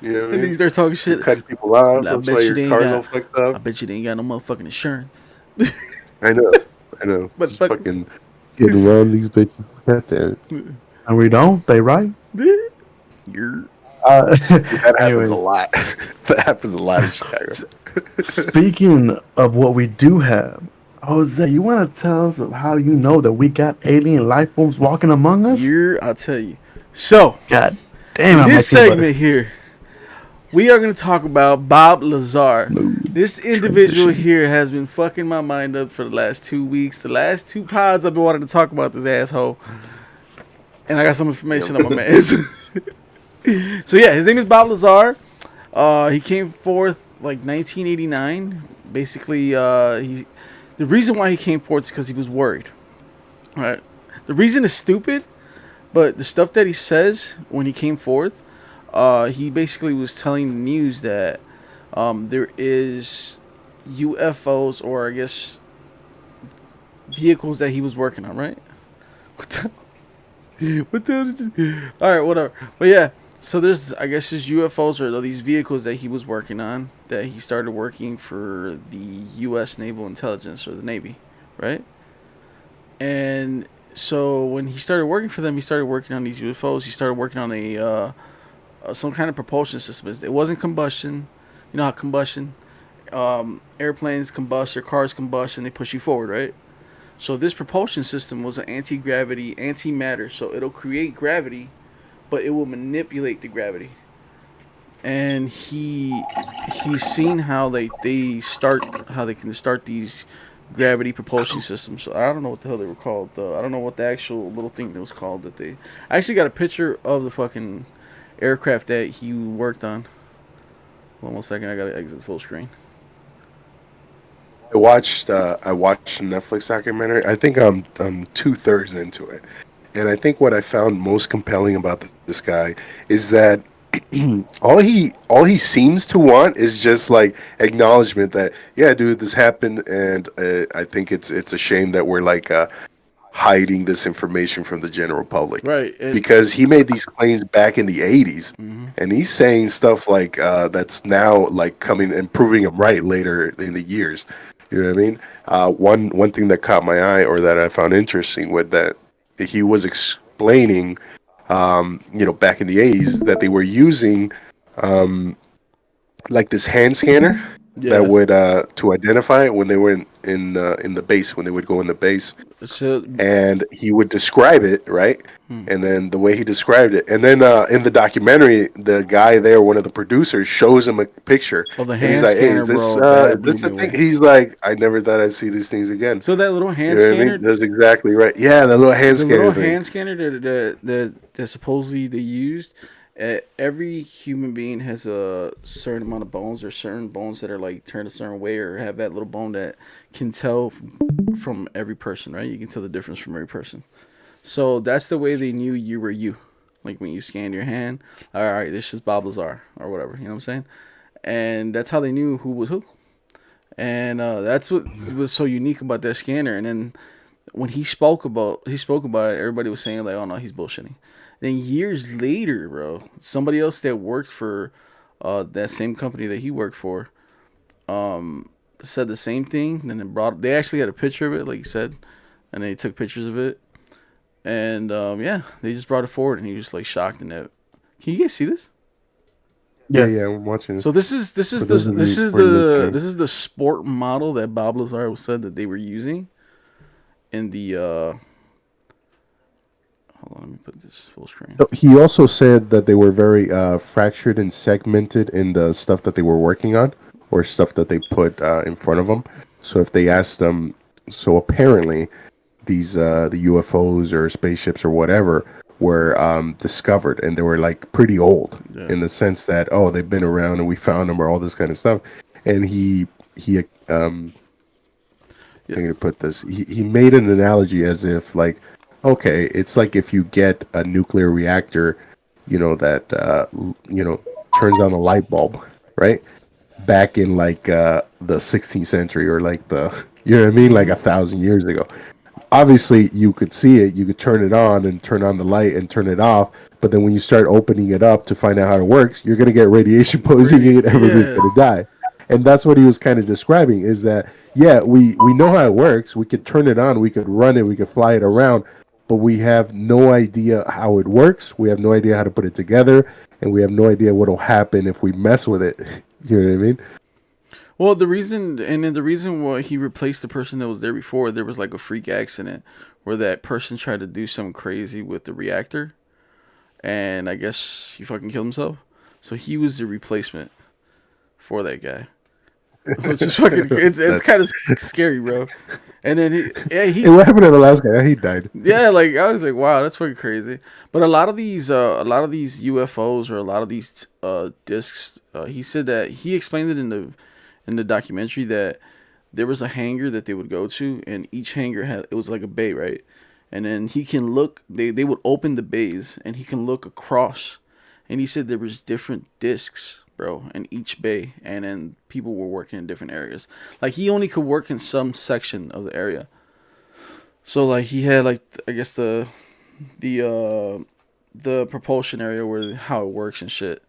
You know what I And mean? niggas start talking You're shit. cutting people off. I That's bet why you your they ain't car's got- all fucked I up. bet you they ain't got no motherfucking insurance. I know. But Just fuckers. fucking getting around these bitches. God damn it. And we don't. They right. You're That happens a Anyways, lot. That happens a lot in Chicago. speaking of what we do have, Jose, you want to tell us of how you know that we got alien life forms walking among us? I'll tell you. So, God damn, in I this like peanut butter. segment here, we are going to talk about Bob Lazar. Smooth This individual transition. here has been fucking my mind up for the last 2 weeks. The last two pods I've been wanting to talk about this asshole. And I got some information on my man. So yeah, his name is Bob Lazar. He came forth like 1989. Basically, the reason why he came forth is because he was worried. Right. The reason is stupid, but the stuff that he says when he came forth, he basically was telling the news that there is UFOs, or I guess vehicles that he was working on. Right. What the? What the hell did you... All right, whatever. But yeah, so there's, I guess, just UFOs or these vehicles that he was working on, that he started working for the U.S. Naval Intelligence, or the Navy, right? And so when he started working for them, he started working on these UFOs. He started working on some kind of propulsion system. It wasn't combustion. You know how combustion, airplanes combust or cars combust and they push you forward, right? So this propulsion system was an anti-gravity, antimatter. So it'll create gravity, but it will manipulate the gravity. And he's seen how they can start these gravity propulsion systems. So I don't know what the hell they were called. I don't know what the actual little thing that was called that they. I actually got a picture of the fucking aircraft that he worked on. Hold on 1 second, I gotta exit full screen. I watched a Netflix documentary. I think I'm 2/3 into it, and I think what I found most compelling about this guy is that all he seems to want is just like acknowledgement that, yeah, dude, this happened, and I think it's a shame that we're like hiding this information from the general public, Right, and because he made these claims back in the 80s, mm-hmm. and he's saying stuff like that's now like coming and proving him right later in the years. You know what I mean? One thing that caught my eye, or that I found interesting, was that he was explaining, back in the 80s, that they were using like this hand scanner that Yeah. would to identify when they were in the base, when they would go in the base, So, and he would describe it, right? hmm. And then the way he described it, and then in the documentary, the guy there, one of the producers, shows him a picture, Oh, the and he's hand like, "Hey, scanner, is this bro, that blew a me thing?" away. He's like, "I never thought I'd see these things again." So that little You hand know what I mean? scanner, That's exactly right. Yeah, the little hand the scanner little thing. hand scanner that supposedly they used, every human being has a certain amount of bones, or certain bones that are like turned a certain way, or have that little bone that can tell from every person, right? You can tell the difference from every person. So that's the way they knew you were you. Like when you scanned your hand, all right, this is Bob Lazar or whatever. You know what I'm saying? And that's how they knew who was who. And that's what was so unique about that scanner. And then when he spoke about it, everybody was saying like, "Oh no, he's bullshitting." Then years later, bro, somebody else that worked for that same company that he worked for said the same thing. Then they actually had a picture of it, like you said, and they took pictures of it. And yeah, they just brought it forward, and he was like shocked in that. Can you guys see this? Yeah, yeah, Yes. I'm watching So this. this is For the those of this you is who are the listening, this is the sport model that Bob Lazar said that they were using in the hold on, let me put this full screen. so he also said that they were very fractured and segmented in the stuff that they were working on, or stuff that they put in front of them. So if they asked them, so apparently these the UFOs or spaceships or whatever were discovered, and they were like pretty old, Yeah. in the sense that, oh, they've been around and we found them, or all this kind of stuff. And he Yeah. I'm going to put this. He made an analogy as if, like, okay, it's like if you get a nuclear reactor, that turns on a light bulb, right? Back in like the 16th century, or like you know what I mean, like Mm-hmm. 1,000 years ago. Obviously, you could see it, you could turn it on and turn on the light and turn it off, but then when you start opening it up to find out how it works, you're going to get radiation poisoning, and everybody's Yeah. going to die. And that's what he was kind of describing, is that, yeah, we know how it works, we could turn it on, we could run it, we could fly it around, but we have no idea how it works. We have no idea how to put it together, and we have no idea what'll happen if we mess with it. You know what I mean? Well, the reason why he replaced the person that was there before, there was like a freak accident where that person tried to do something crazy with the reactor, and I guess he fucking killed himself. So he was the replacement for that guy, which is fucking. It's kind of scary, bro. And then And what happened to the last guy? He died. yeah, like I was like, wow, that's fucking crazy. But a lot of these UFOs or a lot of these discs, he said that he explained it in the documentary that there was a hangar that they would go to, and each hangar had it was like a bay, right? And then he can look. They would open the bays, and he can look across, and he said there was different discs, bro, in each bay, and then people were working in different areas. Like he only could work in some section of the area. So like he had like I guess the the propulsion area where how it works and shit.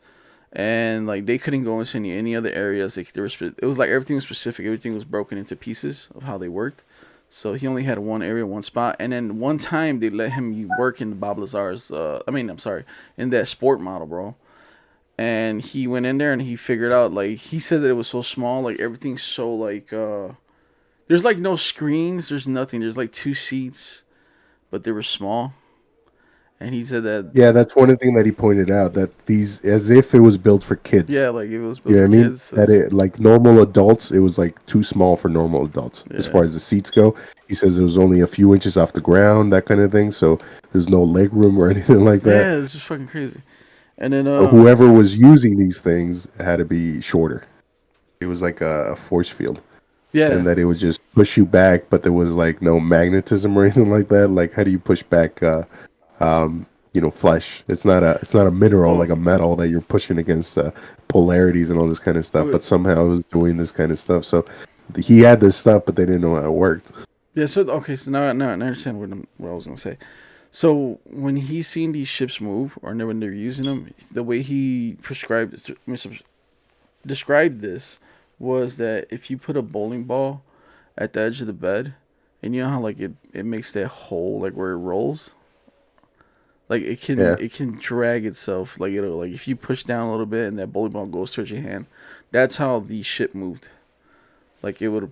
And like they couldn't go into any other areas. Like it was like everything was specific. Everything was broken into pieces of how they worked. So he only had one area, one spot. And then one time they let him work in Bob Lazar's. I'm sorry, in that sport model, bro. And he went in there and he figured out like he said that it was so small, like everything's so like there's like no screens, there's nothing. There's like two seats, but they were small. And he said that Yeah, that's one thing that he pointed out, that these, as if it was built for kids. yeah, like it was You built know what I for mean? kids. That it, like normal adults, it was like too small for normal adults as Yeah. far as the seats go. He says it was only a few inches off the ground, that kind of thing. So there's no leg room or anything like that. Yeah, it's just fucking crazy. And then So whoever was using these things had to be shorter. It was like a force field, yeah. and that it would just push you back, but there was like no magnetism or anything like that. Like how do you push back? Flesh. It's not a mineral Oh, like a metal that you're pushing against polarities and all this kind of stuff. okay. But somehow it was doing this kind of stuff. So he had this stuff, but they didn't know how it worked. Yeah, so okay, so now I understand what I was gonna say. So when he's seen these ships move, or when they're using them, the way he described this was that if you put a bowling ball at the edge of the bed, and you know how like it makes that hole like where it rolls, like Yeah, it can drag itself like it'll like if you push down a little bit and that bowling ball goes towards your hand, that's how the ship moved. Like it would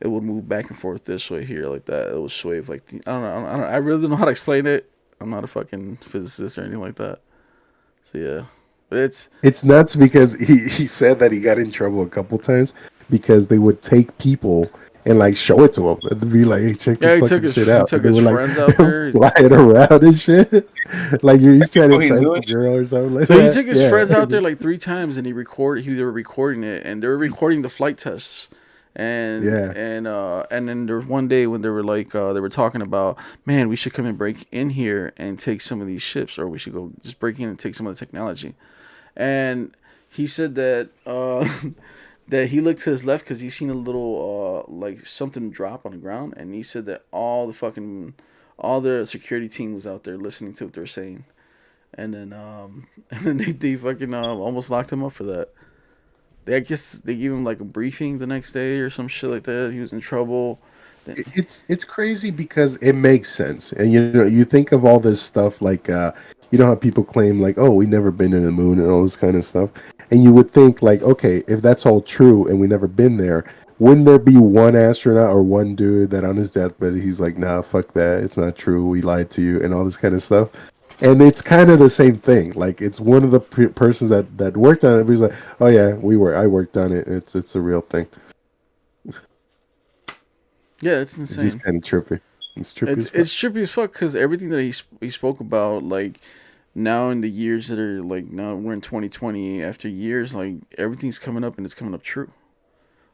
move back and forth this way here like that. It would sway like I don't know. I really don't know how to explain it. I'm not a fucking physicist or anything like that. So yeah, but it's nuts because he said that he got in trouble a couple times because they would take people and like show it to him and be like, "Hey, check yeah. this fucking shit He out." took And they his were like friends out there. fly it around and shit. Like he's trying to Oh, he impress knew the it? girl or something like So he that. took his Yeah. friends out there like three times, and they were recording it, and they were recording the flight tests. Yeah. And then there was one day when they were like they were talking about, man, we should come and break in here and take some of these ships, or we should go just break in and take some of the technology. And he said that that he looked to his left because he seen a little like something drop on the ground, and he said that all the security team was out there listening to what they're saying, and then and then they fucking almost locked him up for that. I guess they gave him like a briefing the next day or some shit like that. He was in trouble. It's crazy because it makes sense, and you think of all this stuff like how people claim like, oh, we never been to the moon and all this kind of stuff, and you would think like, okay, if that's all true and we never been there, wouldn't there be one astronaut or one dude that on his deathbed he's like, nah, fuck that, it's not true, we lied to you and all this kind of stuff. And it's kind of the same thing. Like it's one of the persons that worked on it. But he's like, oh yeah, I worked on it. It's a real thing. Yeah, it's It's insane. just kind of trippy. It's trippy as fuck. It's trippy as fuck because everything that he spoke about, like now in the years that are like now we're in 2020 after years, like everything's coming up and it's coming up true.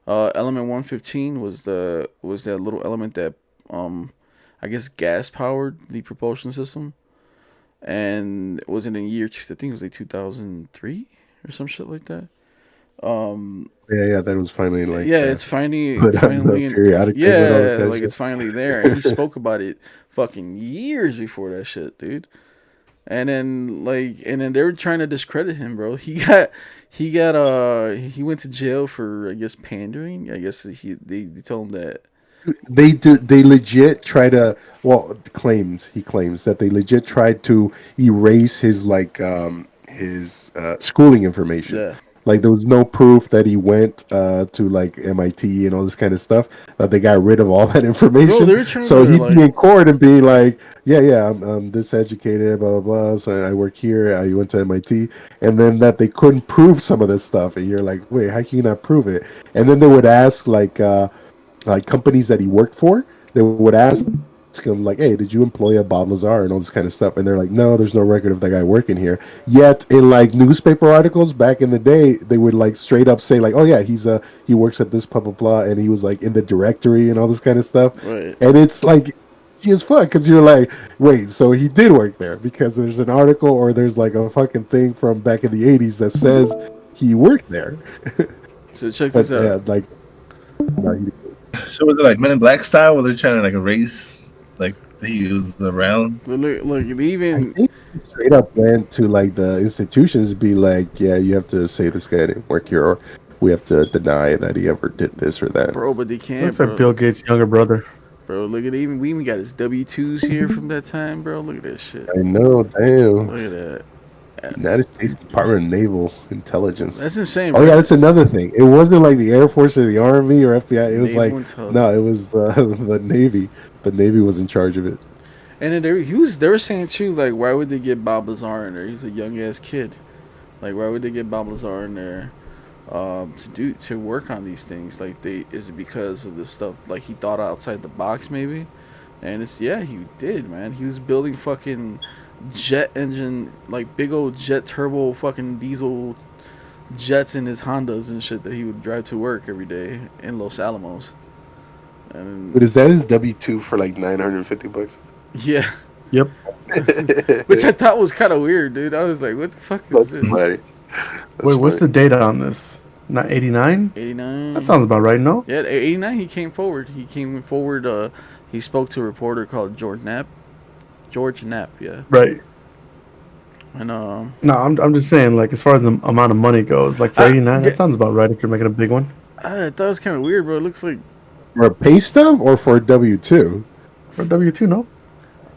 Element 115 was that little element that I guess gas powered the propulsion system, and it was in the year I think it was like 2003 or some shit like that. Um, Yeah, that was finally like yeah, it's finally put on the periodic table and all this yeah, kind of like shit. it's finally there, and he spoke about it fucking years before that shit, dude. And then they were trying to discredit him, bro. He went to jail for I guess pandering. I guess they told him that They legit try to. Well, he claims that they legit tried to erase his his schooling information. Yeah, Like there was no proof that he went to like MIT and all this kind of stuff. That they got rid of all that bro, information. they're trying So to he'd be like, in court and be like, yeah, I'm this educated, blah blah blah. So I work here. I went to MIT, and then that they couldn't prove some of this stuff, and you're like, wait, how can you not prove it? And then they would ask like companies that he worked for, they would ask him like, "Hey, did you employ a Bob Lazar and all this kind of stuff?" And they're like, "No, there's no record of that guy working here." Yet in like newspaper articles back in the day, they would like straight up say like, "Oh yeah, he works at this blah blah blah," and he was like in the directory and all this kind of stuff. right. And it's like as fuck because you're like, wait, so he did work there because there's an article or there's like a fucking thing from back in the '80s that says he worked there, So check this but out. like. No, So was it like Men in Black style, where they're trying to like erase like he was around? Look, they I even think he straight up went to like the institutions, be like, yeah, you have to say this guy didn't work here, or we have to deny that he ever did this or that. bro, but they can't, Looks like bro. Bill Gates' younger brother. Bro, look at even we even got his W-2s here from that time, bro. Look at that shit. I know, damn. Look at that. United States Department of Naval Intelligence. That's insane, Oh bro. yeah, that's another thing. It wasn't like the Air Force or the Army or FBI. It was Naval like Intelligence. no, it was the Navy. The Navy was in charge of it. And then they were saying too, like, why would they get Bob Lazar in there? He's a young ass kid. Like, why would they get Bob Lazar in there to work on these things? Like, is it because of the stuff like he thought outside the box maybe? And it's yeah, he did, man. He was building fucking jet engine, like big old jet turbo fucking diesel jets in his Hondas and shit that he would drive to work every day in Los Alamos. And But is that his W-2 for like $950? yeah, Yep. which I thought was kind of weird, dude. I was like, what the fuck is That's this? funny. Wait, what's the data on this? Not 89? 89. That sounds about right, no? Yeah, 89. He came forward. He spoke to a reporter called George Knapp. George Knapp, yeah. Right. And No, I'm just saying, like, as far as the amount of money goes, like, for 89, that sounds about right if you're making a big one. I thought it was kind of weird, bro. It looks like For a pay stub or for a W-2? For W-2, no?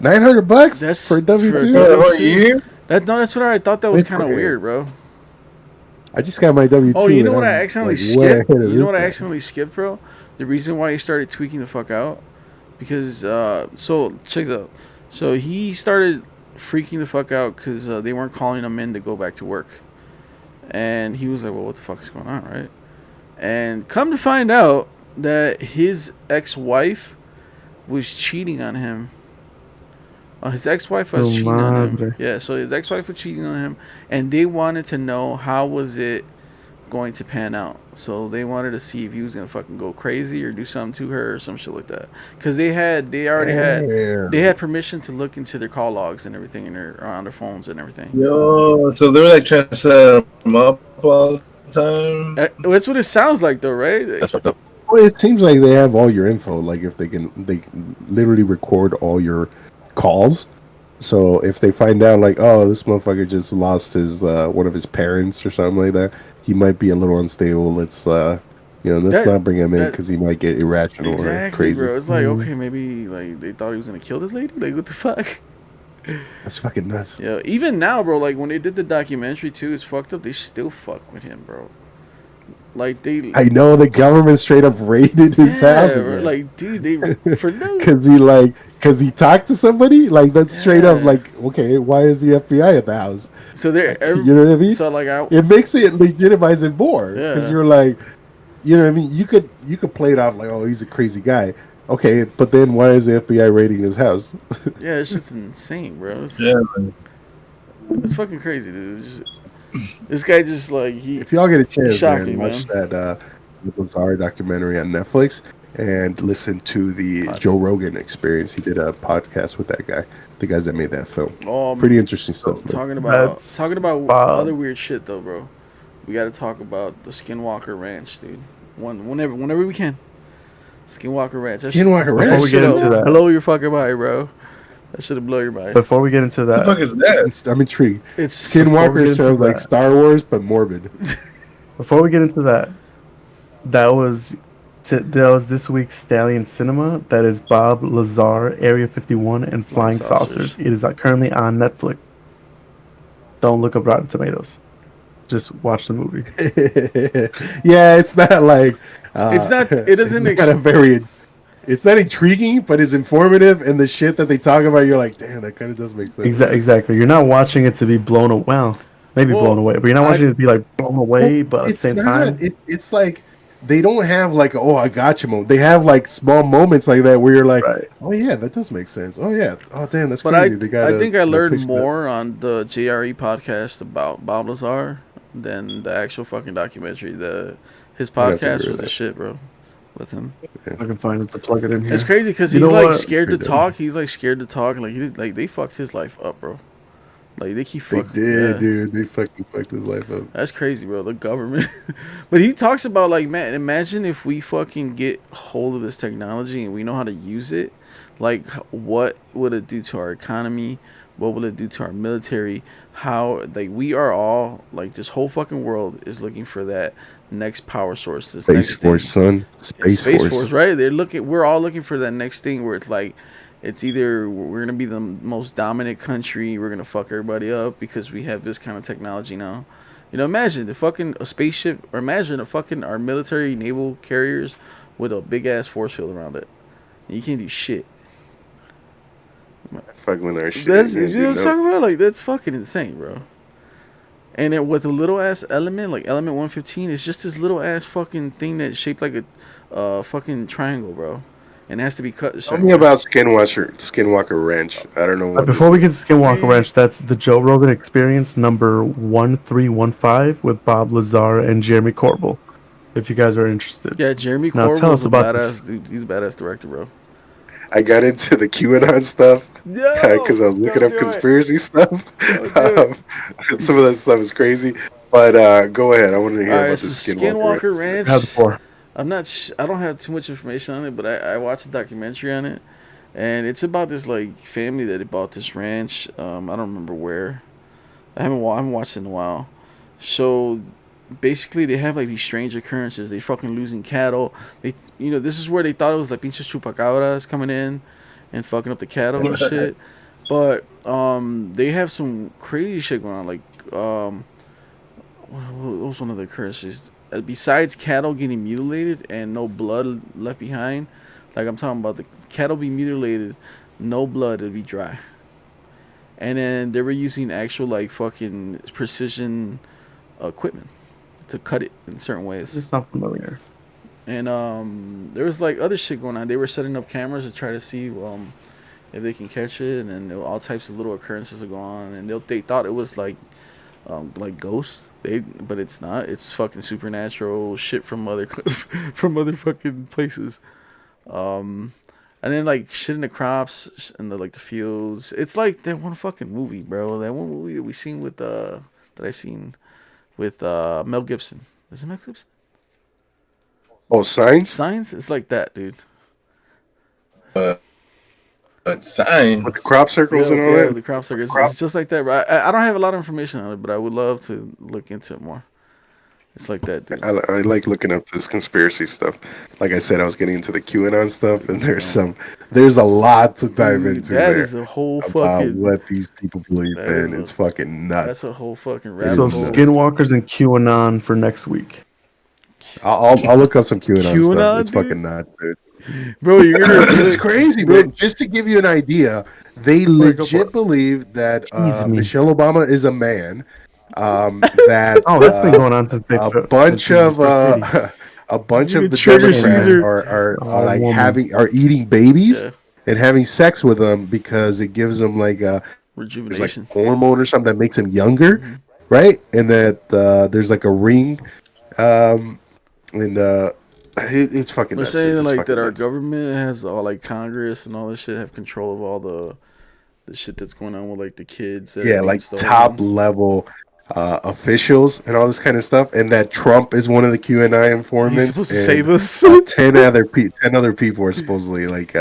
$900 that's for a W-2? W2. That's what I thought. That was Wait, kind of okay. weird, bro. I just got my W-2. Oh, you know and what I I'm, accidentally like, way skipped? ahead of You know what I this guy. accidentally skipped, bro? The reason why he started tweaking the fuck out, because so check this out. So he started freaking the fuck out because they weren't calling him in to go back to work, and he was like, "Well, what the fuck is going on, right?" And come to find out that his ex-wife was cheating on him. His ex-wife was Oh, cheating on him. madre. Yeah, so his ex-wife was cheating on him, and they wanted to know how was it going to pan out. So they wanted to see if he was gonna fucking go crazy or do something to her or some shit like that. Because they already Damn. had permission to look into their call logs and everything on their phones and everything. Yo, so they were like trying to set him up all the time. That's what it sounds like, though, right? That's fucked up. Well, it seems like they have all your info. Like if they can literally record all your calls. So if they find out like, oh, this motherfucker just lost his one of his parents or something like that, he might be a little unstable. Let's let's not bring him in because he might get irrational or Exactly, crazy. bro. It's like, okay, maybe like they thought he was gonna kill this lady. Like, what the fuck? That's fucking nuts. Yeah, even now, bro. Like when they did the documentary too, it's fucked up. They still fuck with him, bro. Like they. I know the government straight up raided his house bro, again. like, dude, they for no. Because he talked to somebody. Like that's straight up. Yeah. Like, okay, why is the FBI at the house? So they're You know what I mean? So like It makes it legitimize it more because Yeah. you're like, you know what I mean. You could play it off like, oh, he's a crazy guy. Okay, but then why is the FBI raiding his house? yeah, it's just insane, bro. Yeah, man. It's fucking crazy, dude. This guy just like If y'all get a chance, Shocking, man, watch that Lazar documentary on Netflix and listen to the Joe Rogan Experience. He did a podcast with that guy, the guys that made that film. Pretty interesting stuff. Man. Talking about Wow. other weird shit though, bro. We got to talk about the Skinwalker Ranch, dude. Whenever we can. Skinwalker Ranch. Skinwalker Ranch. Before we get into that, blow your fucking mind, bro. That should have blown your mind. before we get into What the fuck that, is that? I'm intrigued. It's Before we Skinwalker get into sounds like that. Star Wars, but morbid. before we get into that, that was That was this week's Stallion Cinema. That is Bob Lazar, Area 51, and Flying Flying saucers. Saucers. It is currently on Netflix. Don't look up Rotten Tomatoes. Just watch the movie. Yeah, it's not like It's not. It it's doesn't. not a very it's not intriguing, but it's informative, and the shit that they talk about, you're like, damn, that kind of does make sense. Exactly. You're not watching it to be blown away. Well, maybe blown Well, away, but you're not I watching it to be like blown Well, away. But at the it's same not. time, It's like they don't have like, oh, I got you moment. They have like small moments like that where you're like, right? oh yeah, that does make sense. Oh yeah, oh damn, that's But crazy. They got I a think I learned picture that. more on the JRE podcast about Bob Lazar than the actual fucking documentary. His I'd have to podcast agree was with the that. shit, bro. With him, I can find it to plug it in here. it's crazy because You he's know like what? scared to Pretty dope. talk. He's like scared to talk. Like they fucked his life up, bro. Like they keep They fucking. did, Yeah. dude. They fucking fucked his life up. That's crazy, bro. The government. But he talks about like, man, imagine if we fucking get hold of this technology and we know how to use it. Like, what would it do to our economy? What will it do to our military? How, like, we are all like, this whole fucking world is looking for that next power source. This Space next Force, thing. son. Space Force. Right? They're looking. We're all looking for that next thing where it's like, it's either we're gonna be the most dominant country, we're gonna fuck everybody up because we have this kind of technology now. You know, imagine the fucking a spaceship, or imagine a fucking our military naval carriers with a big ass force field around it. You can't do shit. Fucking with our shit. That's, man, you know dude, what I'm no. talking about? Like, that's fucking insane, bro. And then with a little ass element, like element 115, it's just this little ass fucking thing that's shaped like a fucking triangle, bro. And it has to be cut a Tell certain me way. about Skinwalker Ranch. I don't know what this Before we is. get to Skinwalker Man. Ranch, that's the Joe Rogan Experience number 1315 with Bob Lazar and Jeremy Corbell. If you guys are interested. Yeah, Jeremy Now tell Corbell's us a about this. badass dude. He's a badass director, bro. I got into the QAnon stuff because I was looking up conspiracy stuff. Don't do it. Some of that stuff is crazy, but go ahead. I want to hear All right, about so this Skinwalker. Skinwalker Ranch. Have the floor. I'm not. I don't have too much information on it, but I watched a documentary on it, and it's about this like family that bought this ranch. I don't remember where. I haven't watched it in a while. So basically, they have like these strange occurrences. They fucking losing cattle. This is where they thought it was like pinches chupacabras coming in and fucking up the cattle and shit. But they have some crazy shit going on. Like what was one of the occurrences? Besides cattle getting mutilated and no blood left behind, like I'm talking about the cattle be mutilated, no blood, it'd be dry. And then they were using actual like fucking precision equipment to cut it in certain ways. It's not familiar. And there was like other shit going on. They were setting up cameras to try to see if they can catch it, and there were all types of little occurrences that go on. And they thought it was like ghosts. But it's not. It's fucking supernatural shit from other from other fucking places. And then like shit in the crops and the fields. It's like that one fucking movie, bro. That one movie that we seen with that I seen with Mel Gibson. Is it Mel Gibson? Oh, Signs Signs? It's like that, dude. But signs. with the crop circles and all Yeah, that. the crop circles. It's just like that, bro. I don't have a lot of information on it, but I would love to look into it more. It's like that, dude. I like looking up this conspiracy stuff. Like I said, I was getting into the QAnon stuff, and there's a lot to dive Dude, into that there is a whole about fucking. what these people believe That in. is It's fucking nuts. That's a whole fucking It So rabbit is hole. nuts. Skinwalkers and QAnon for next week. I'll look up some QAnon stuff. QAnon, It's dude? fucking nuts, dude. Bro, you're gonna. It's crazy, Bro. man. Just to give you an idea, they Alright, go for legit it. believe that Tease me. Michelle Obama is a man. That Oh, that's been going on since they a since bunch he was of first lady. a bunch You're of the gonna trigger Democrats Caesar. are Oh, like woman. are eating babies Yeah, and having sex with them because it gives them like there's like rejuvenation. hormone or something that makes them younger, Mhm. right? And that there's like a ring, and it's fucking They're nuts. saying It's like fucking that our nuts. government has all like Congress and all this shit have control of all the shit that's going on with like the kids. That are Yeah, being like stolen. top level officials and all this kind of stuff, and that Trump is one of the QAnon He's informants. supposed to and, save us. 10 other people are supposedly like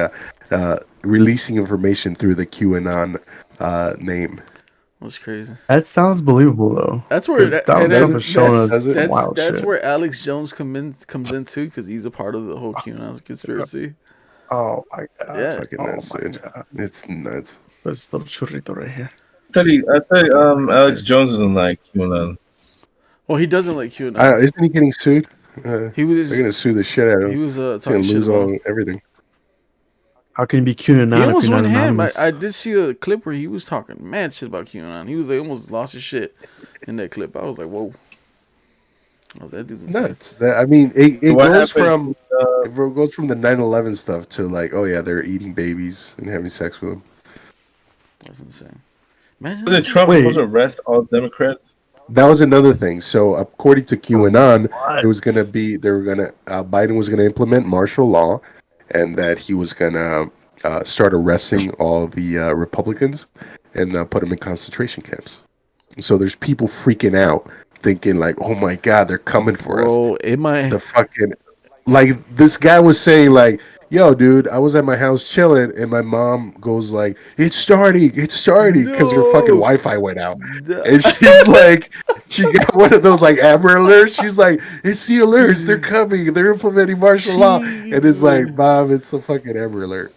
releasing information through the QAnon name. That's crazy. That sounds believable though, That's where because that, and Donald Trump has shown us does it? some wild that's shit. where Alex Jones comes in too, because he's a part of the whole QAnon conspiracy. Oh my god! Yeah. Fucking Oh nuts, my dude. god! It's nuts. There's this little churrito right here. Alex Jones isn't like QAnon. Well, he doesn't like QAnon. Isn't he getting sued? He They're was gonna sue the shit out of he him. was He's gonna talking shit lose about him. all everything. How can you be He QAnon if almost you're not went ham. anonymous? I did see a clip where he was talking mad shit about QAnon. He was like almost lost his shit in that clip. I was like, whoa. I was that dude's insane. Nuts. I mean, it What goes happened? from the 9/11 stuff to like, oh yeah, they're eating babies and having sex with them. That's insane. Imagine Wasn't that. Trump Wait. supposed to arrest all Democrats? That was another thing. So according to QAnon, What? it was gonna be Biden was gonna implement martial law, and that he was gonna start arresting all the Republicans and put them in concentration camps. So there's people freaking out, thinking like, "Oh my God, they're coming for us." Bro, it might. The fucking like this guy was saying like, "Yo, dude, I was at my house chilling, and my mom goes like, it's starting, because her fucking No. Wi-Fi went out." Duh. And she's like, she got one of those like Amber alerts. She's like, it's the alerts. They're coming. They're implementing martial law. And it's like, Mom, it's the fucking Amber alert.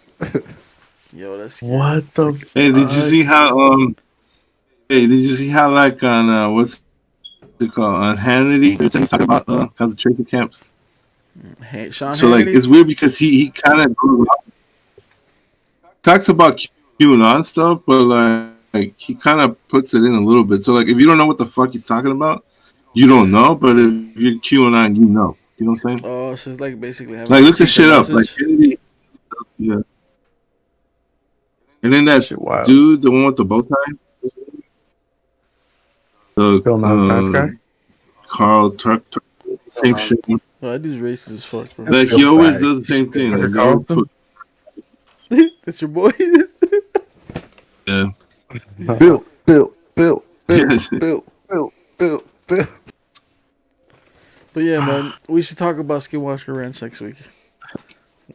Yo, that's scary. What the? Hey, did you fuck? see how Hey, did you see how like on what's it called on Hannity? They're talking about concentration camps. Hey, Sean So like Hannity? it's weird because he kind of talks about QAnon stuff, but like he kind of puts it in a little bit. So like if you don't know what the fuck he's talking about, you don't know. But if you're QAnon, you know. You know what I'm saying? Oh, so it's like basically having Like a look this secret shit up. Like message. Kennedy, yeah. And then that Shit wild. dude, the one with the bow tie, the Bill Nonsense guy. Carl Turk, same shit. Oh, that dude's racist as fuck, bro. That's Like real he always facts. does the same thing. Tucker Like, they always Carlson? That's your boy. yeah. Bill. Yeah. But yeah, man, we should talk about Skinwalker Ranch next week.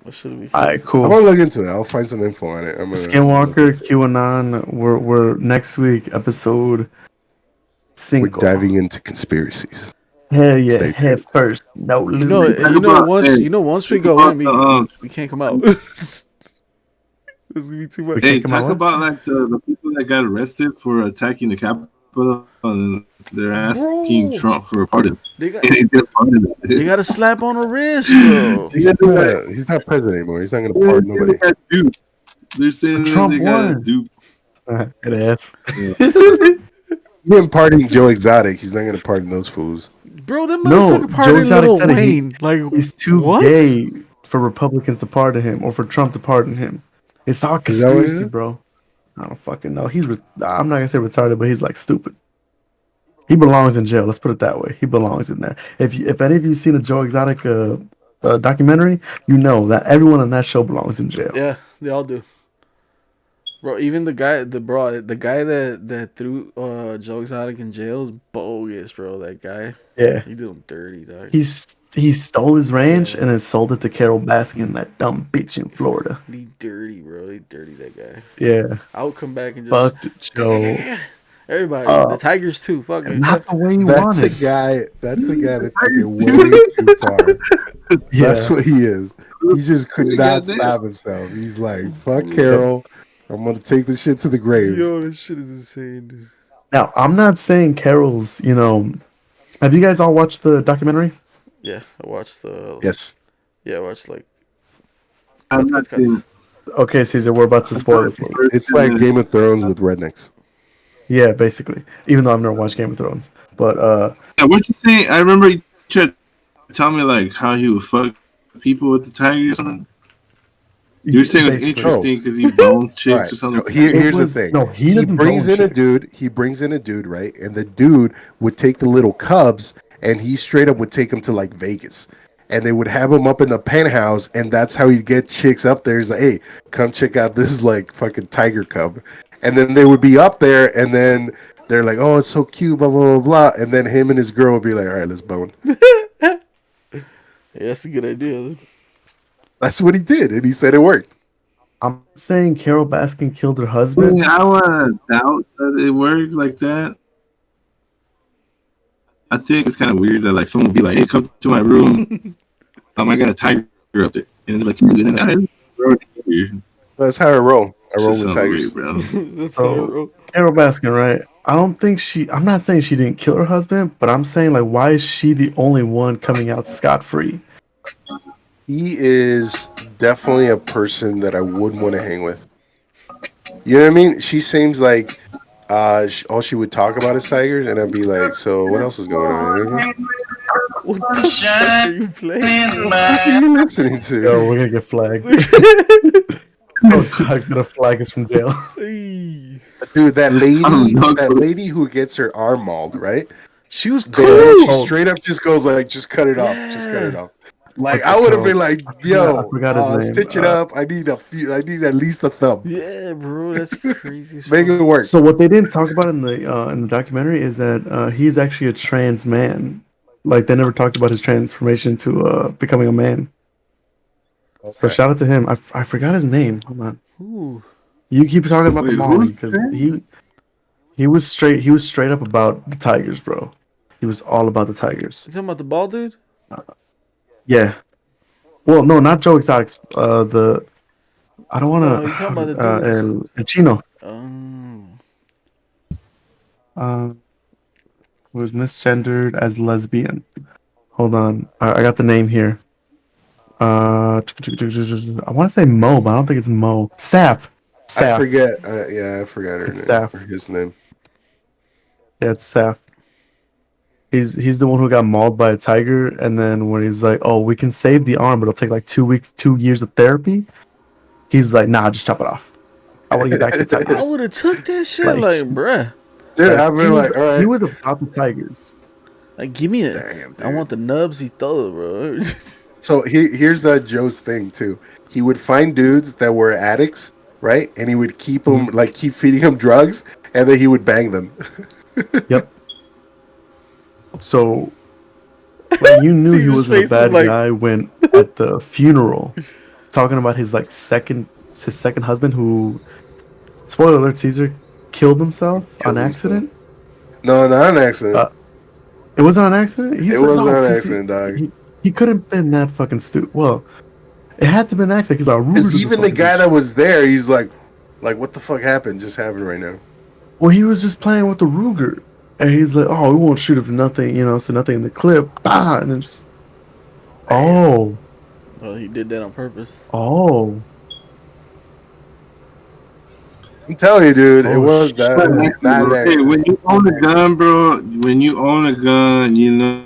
That should be All right, I'm cool. gonna look into it. I'll find some info on it. Skinwalker, QAnon. We're next week episode. We're Cinco. diving into conspiracies. Hell yeah, Stay head tuned. first, no loot. Once we go in, we can't come out. This is gonna be too much. Hey, Come on, talk what? about like the people that got arrested for attacking the Capitol, and they're asking Bro. Trump for a pardon. They got And he didn't pardon them. they got a slap on the wrist, bro. He's not president anymore. He's not gonna They're pardon saying nobody. they got duped. They're saying Trump they got won. duped. Good ass. He ain't pardoning Joe Exotic. He's not gonna pardon those fools. Bro, that No, motherfucker Joe pardoned Exotic Lil said it. Wayne. Like He's too what? gay for Republicans to pardon him or for Trump to pardon him. It's all Is that what it conspiracy, is? bro. I don't fucking know. I'm not gonna say retarded, but he's like stupid. He belongs in jail. Let's put it that way. He belongs in there. If any of you seen a Joe Exotic documentary, you know that everyone on that show belongs in jail. Yeah, they all do. Bro, even the guy that threw Joe Exotic in jail is bogus, bro. That guy, Yeah. he did him dirty, dog. He stole his ranch Yeah. and then sold it to Carol Baskin, that dumb bitch in Florida. He dirty, bro. He dirty, that guy. Yeah. I would come back and just Fucked Joe. everybody, the Tigers too. Fuck it. Not the way you That's a wanted. guy. That's a guy that took it way too far. Yeah. That's what he is. He just could not Goddamn. stop himself. He's like, "Fuck Carol. I'm gonna take this shit to the grave." Yo, this shit is insane, dude. Now, I'm not saying Carol's, have you guys all watched the documentary? Yeah, I watched the. Yes. Yeah, I watched like. I'm Cuts, not cuts, saying. Okay, Caesar, we're about to spoil it for you. It's like Game of Thrones with rednecks. Yeah, basically. Even though I've never watched Game of Thrones. But Yeah, what you saying? I remember you tried to tell me like how he would fuck people with the tiger or something. You were saying it's basically. interesting because he bones chicks Right. or something. So here's was- the thing. no, he doesn't brings bone in a chicks. dude. He brings in a dude, right? And the dude would take the little cubs, and he straight up would take them to like Vegas, and they would have him up in the penthouse, and that's how he'd get chicks up there. He's like, "Hey, come check out this like fucking tiger cub," and then they would be up there, and then they're like, "Oh, it's so cute," blah blah blah blah, and then him and his girl would be like, "All right, let's bone." Yeah, that's a good idea, dude. That's what he did, and he said it worked. I'm saying Carol Baskin killed her I mean, husband. I want to doubt that it works like that. I think it's kind of weird that like someone will be like, "Hey, come to my room. I got a tiger up there," and they're like, "Can you do that?" Bro, That's how I roll. I shit roll with sounds tigers. weird, bro. That's how I So roll. Carol Baskin, right? I don't think she. I'm not saying she didn't kill her husband, but I'm saying like, why is she the only one coming out scot free? He is definitely a person that I wouldn't want to hang with. You know what I mean? She seems like all she would talk about is tigers, and I'd be like, so what else is going on? You know what I mean? What the fuck are you playing? What the fuck are you listening Yo, to? we're gonna get flagged. Oh, Todd's gonna flag us from jail. Hey. Dude, that I don't lady, know. that lady who gets her arm mauled, right? She was Then she cool. Oh, straight up just goes like, just cut it off, just cut it Yeah. off. Like okay, I would have so been like, I yo, forgot his name. stitch it up. I need a few. I need at least a thumb. Yeah, bro. That's crazy as Make it fuck. work. So what they didn't talk about in the documentary is that he's actually a trans man. Like they never talked about his transformation to becoming a man. So Okay. shout out to him. I forgot his name. Hold on. Ooh. You keep talking about the Wait, mauling who's because that? he was straight up about the Tigers, bro. He was all about the Tigers. You talking about the bald dude? Yeah. Well, no, not Joe Exotics. The I don't want No, to. you talking about the dudes. El Chino. Um, Uh, was misgendered as lesbian. Hold on, I got the name here. I want to say Mo, but I don't think it's Mo. Saf. I Saf. forget. Yeah, I forgot her It's name or Saf. his name. Yeah, it's Saf. He's the one who got mauled by a tiger, and then when he's like, "Oh, we can save the arm, but it'll take like 2 weeks, 2 years of therapy." He's like, "Nah, just chop it off. I want to get back to the I tigers." would have took that shit. Like, Like, bruh. Dude, like I've been like, all he right, was about the tigers. Like, give me a. damn, I want dude. the nubs he throw, bro. So here's Joe's thing too. He would find dudes that were addicts, right? And he would keep them Mhm. like keep feeding them drugs, and then he would bang them. Yep. So like you knew he Caesar's wasn't a face was bad like, guy when at the funeral talking about his second husband who, spoiler alert, Caesar killed himself on Kills himself. accident. No, not an accident. Uh, it wasn't an accident. It He's like, was no, not an because accident, dog. he couldn't have been that fucking stupid. Well, it had to be an accident because our Because Ruger's a even the fucking guy bitch. that was there, he's like, what the fuck happened? Just happened right now. Well, he was just playing with the Ruger, and he's like, oh, we won't shoot if nothing, so nothing in the clip, bah, and then just, Damn. oh, oh, he did that on purpose. oh, I'm telling you, dude, it oh was shit. that. But It's not an hey, when accident. you own a gun, bro, when you own a gun, you know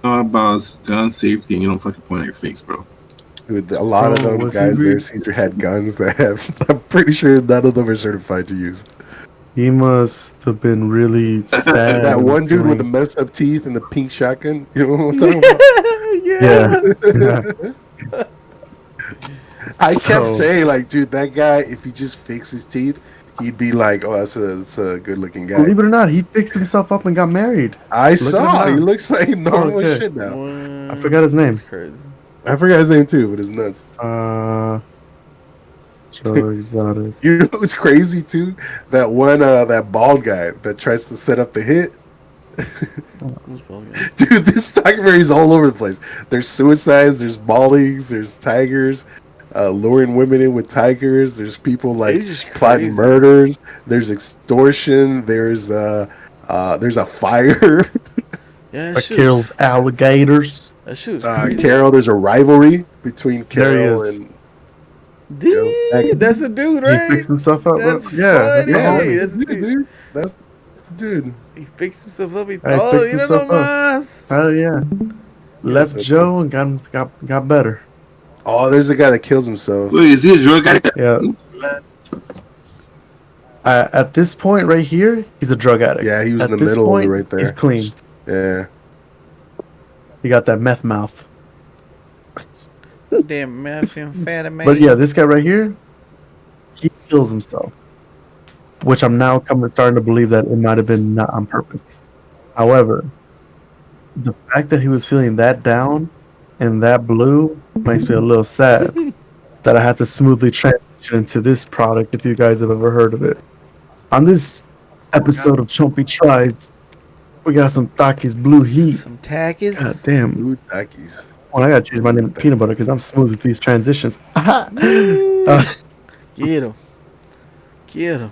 about gun safety, and you don't fucking point at your face, bro. Dude, a lot of Bro, them was he guys there read? seem to had guns that have. I'm pretty sure none of them are certified to use. He must have been really sad That when the one dude with the killing. messed up teeth and the pink shotgun. You know what I'm talking about? Yeah, Yeah. yeah. I kept So saying, like, dude, that guy, if he just fixed his teeth, he'd be like, oh, that's a good looking guy. believe it or not, he fixed himself up and got married. I Look at him saw. He now. looks like normal as okay. shit now. I forgot his name. That's crazy. I forgot his name too, but it's nuts. Joe Exotic. You know what's crazy too? That one, that bald guy that tries to set up the hit. Who's bald guy? Dude, this documentary is all over the place. There's suicides, there's maulings, there's tigers, luring women in with tigers. There's people like It's just plotting crazy. murders. There's extortion. There's a fire. Yeah, that Like shit kills was, alligators. that shit was crazy. Carol. There's a rivalry between There he Carol is. and Dude, that's a dude, He right? fixed himself up, bro. That's Yeah, that's funny. the yeah, homie. that's That's the the dude, dude. dude. That's the dude. He fixed himself up. He Yeah, he oh, fixed you know himself up. más. Hell yeah. Left so- Joe and got better. Oh, there's a guy that kills himself. Wait, is he a drug addict? Yeah. At this point right here, he's a drug addict. Yeah, he was At in the this middle of it point, right there. he's clean. Yeah. He got that meth mouth. Damn methamphetamine. But yeah, this guy right here, he kills himself. Which I'm now starting to believe that it might have been not on purpose. However, the fact that he was feeling that down and that blue makes me a little sad that I had to smoothly transition introduction into this product if you guys have ever heard of it. On this episode of Chompy Tries, we got some Takis Blue Heat. Some God Takis. damn. Blue Takis. Well, I gotta change my name to Peanut Butter because I'm smooth with these transitions. uh, Get him. Get him.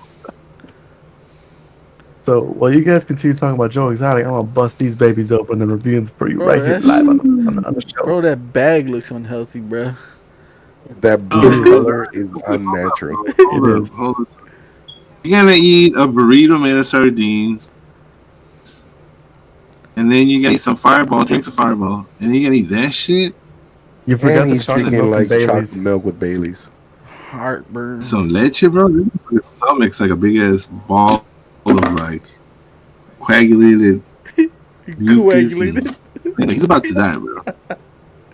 so while you guys continue talking about Joe Exotic, I'm gonna bust these babies open and review them for you Bro, right here that's- live on the show. Bro, that bag looks unhealthy, bro. That blue color is unnatural. Hold It up, is. hold up. You're gonna eat a burrito made of sardines, and then you're gonna eat some Fireball, drink some Fireball, and then you're gonna eat that shit. You forgot And the he's chocolate drinking milk and like chocolate Bailey's. milk with Bailey's. Heartburn. Some leche, bro. Your stomach's like a big ass ball of like coagulated mucus. Coagulated. And, he's about to die, bro.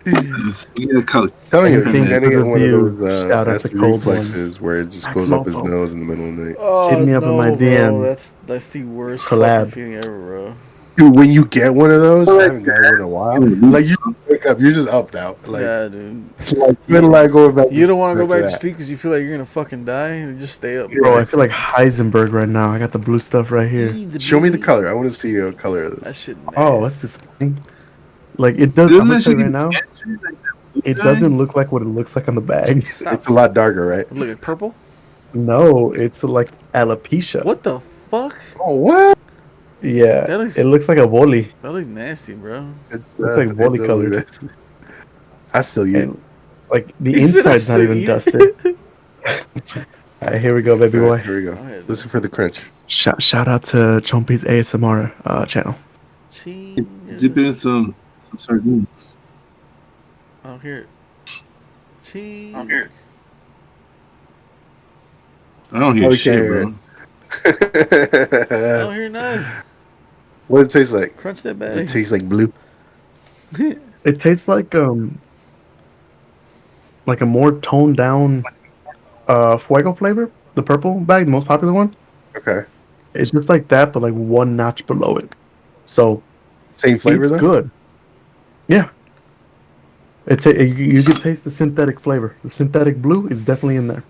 You get a color. Telling you, Everything he's gonna for get the one of view. those Shout out to acid cold reflexes ones. where it just Max goes up his Mopo. nose in the middle of the night. Oh, Hit me up in my no, DMs. bro. That's the worst Collab. fucking feeling ever, bro. Dude, when you get one of those, I Like haven't gotten one in a while. that. Like you wake up, you're just up now. Like, Yeah, dude. like you're like going back. You don't want to go back to that. sleep because you feel like you're gonna fucking die. And just stay up. Bro, I feel like Heisenberg right now. I got the blue stuff right here. Show me the color. I want to see the color of That this. shit nasty. Oh, that's disappointing. Like it does. Doesn't I'm gonna that tell you shit right now. get you like that It guy? doesn't look like what it looks like on the bag. Stop. It's a lot darker, right? Look at purple. No, it's like alopecia. What the fuck? Oh, what? Yeah, That looks- it looks like a volley. That looks nasty, bro. It, Looks like volley does colors. look nasty. I still use it. And like the He said I inside's not still even eat it. dusted. All right, here we go, baby All boy. right, here we go. Go ahead. Listen for the crunch. Shout out to Chompi's ASMR channel. Cheese. Dip it in some sardines. I don't hear it. Cheese. I don't hear Oh, you shit, can't hear bro. I don't hear nothing. What does it taste like? Crunch that Does it bag. taste like blue? It tastes like a more toned down fuego flavor. The purple bag, the most popular one. Okay. It's just like that, but like one notch below it. So Same flavor it's though? good. Yeah. You can taste the synthetic flavor. The synthetic blue is definitely in there.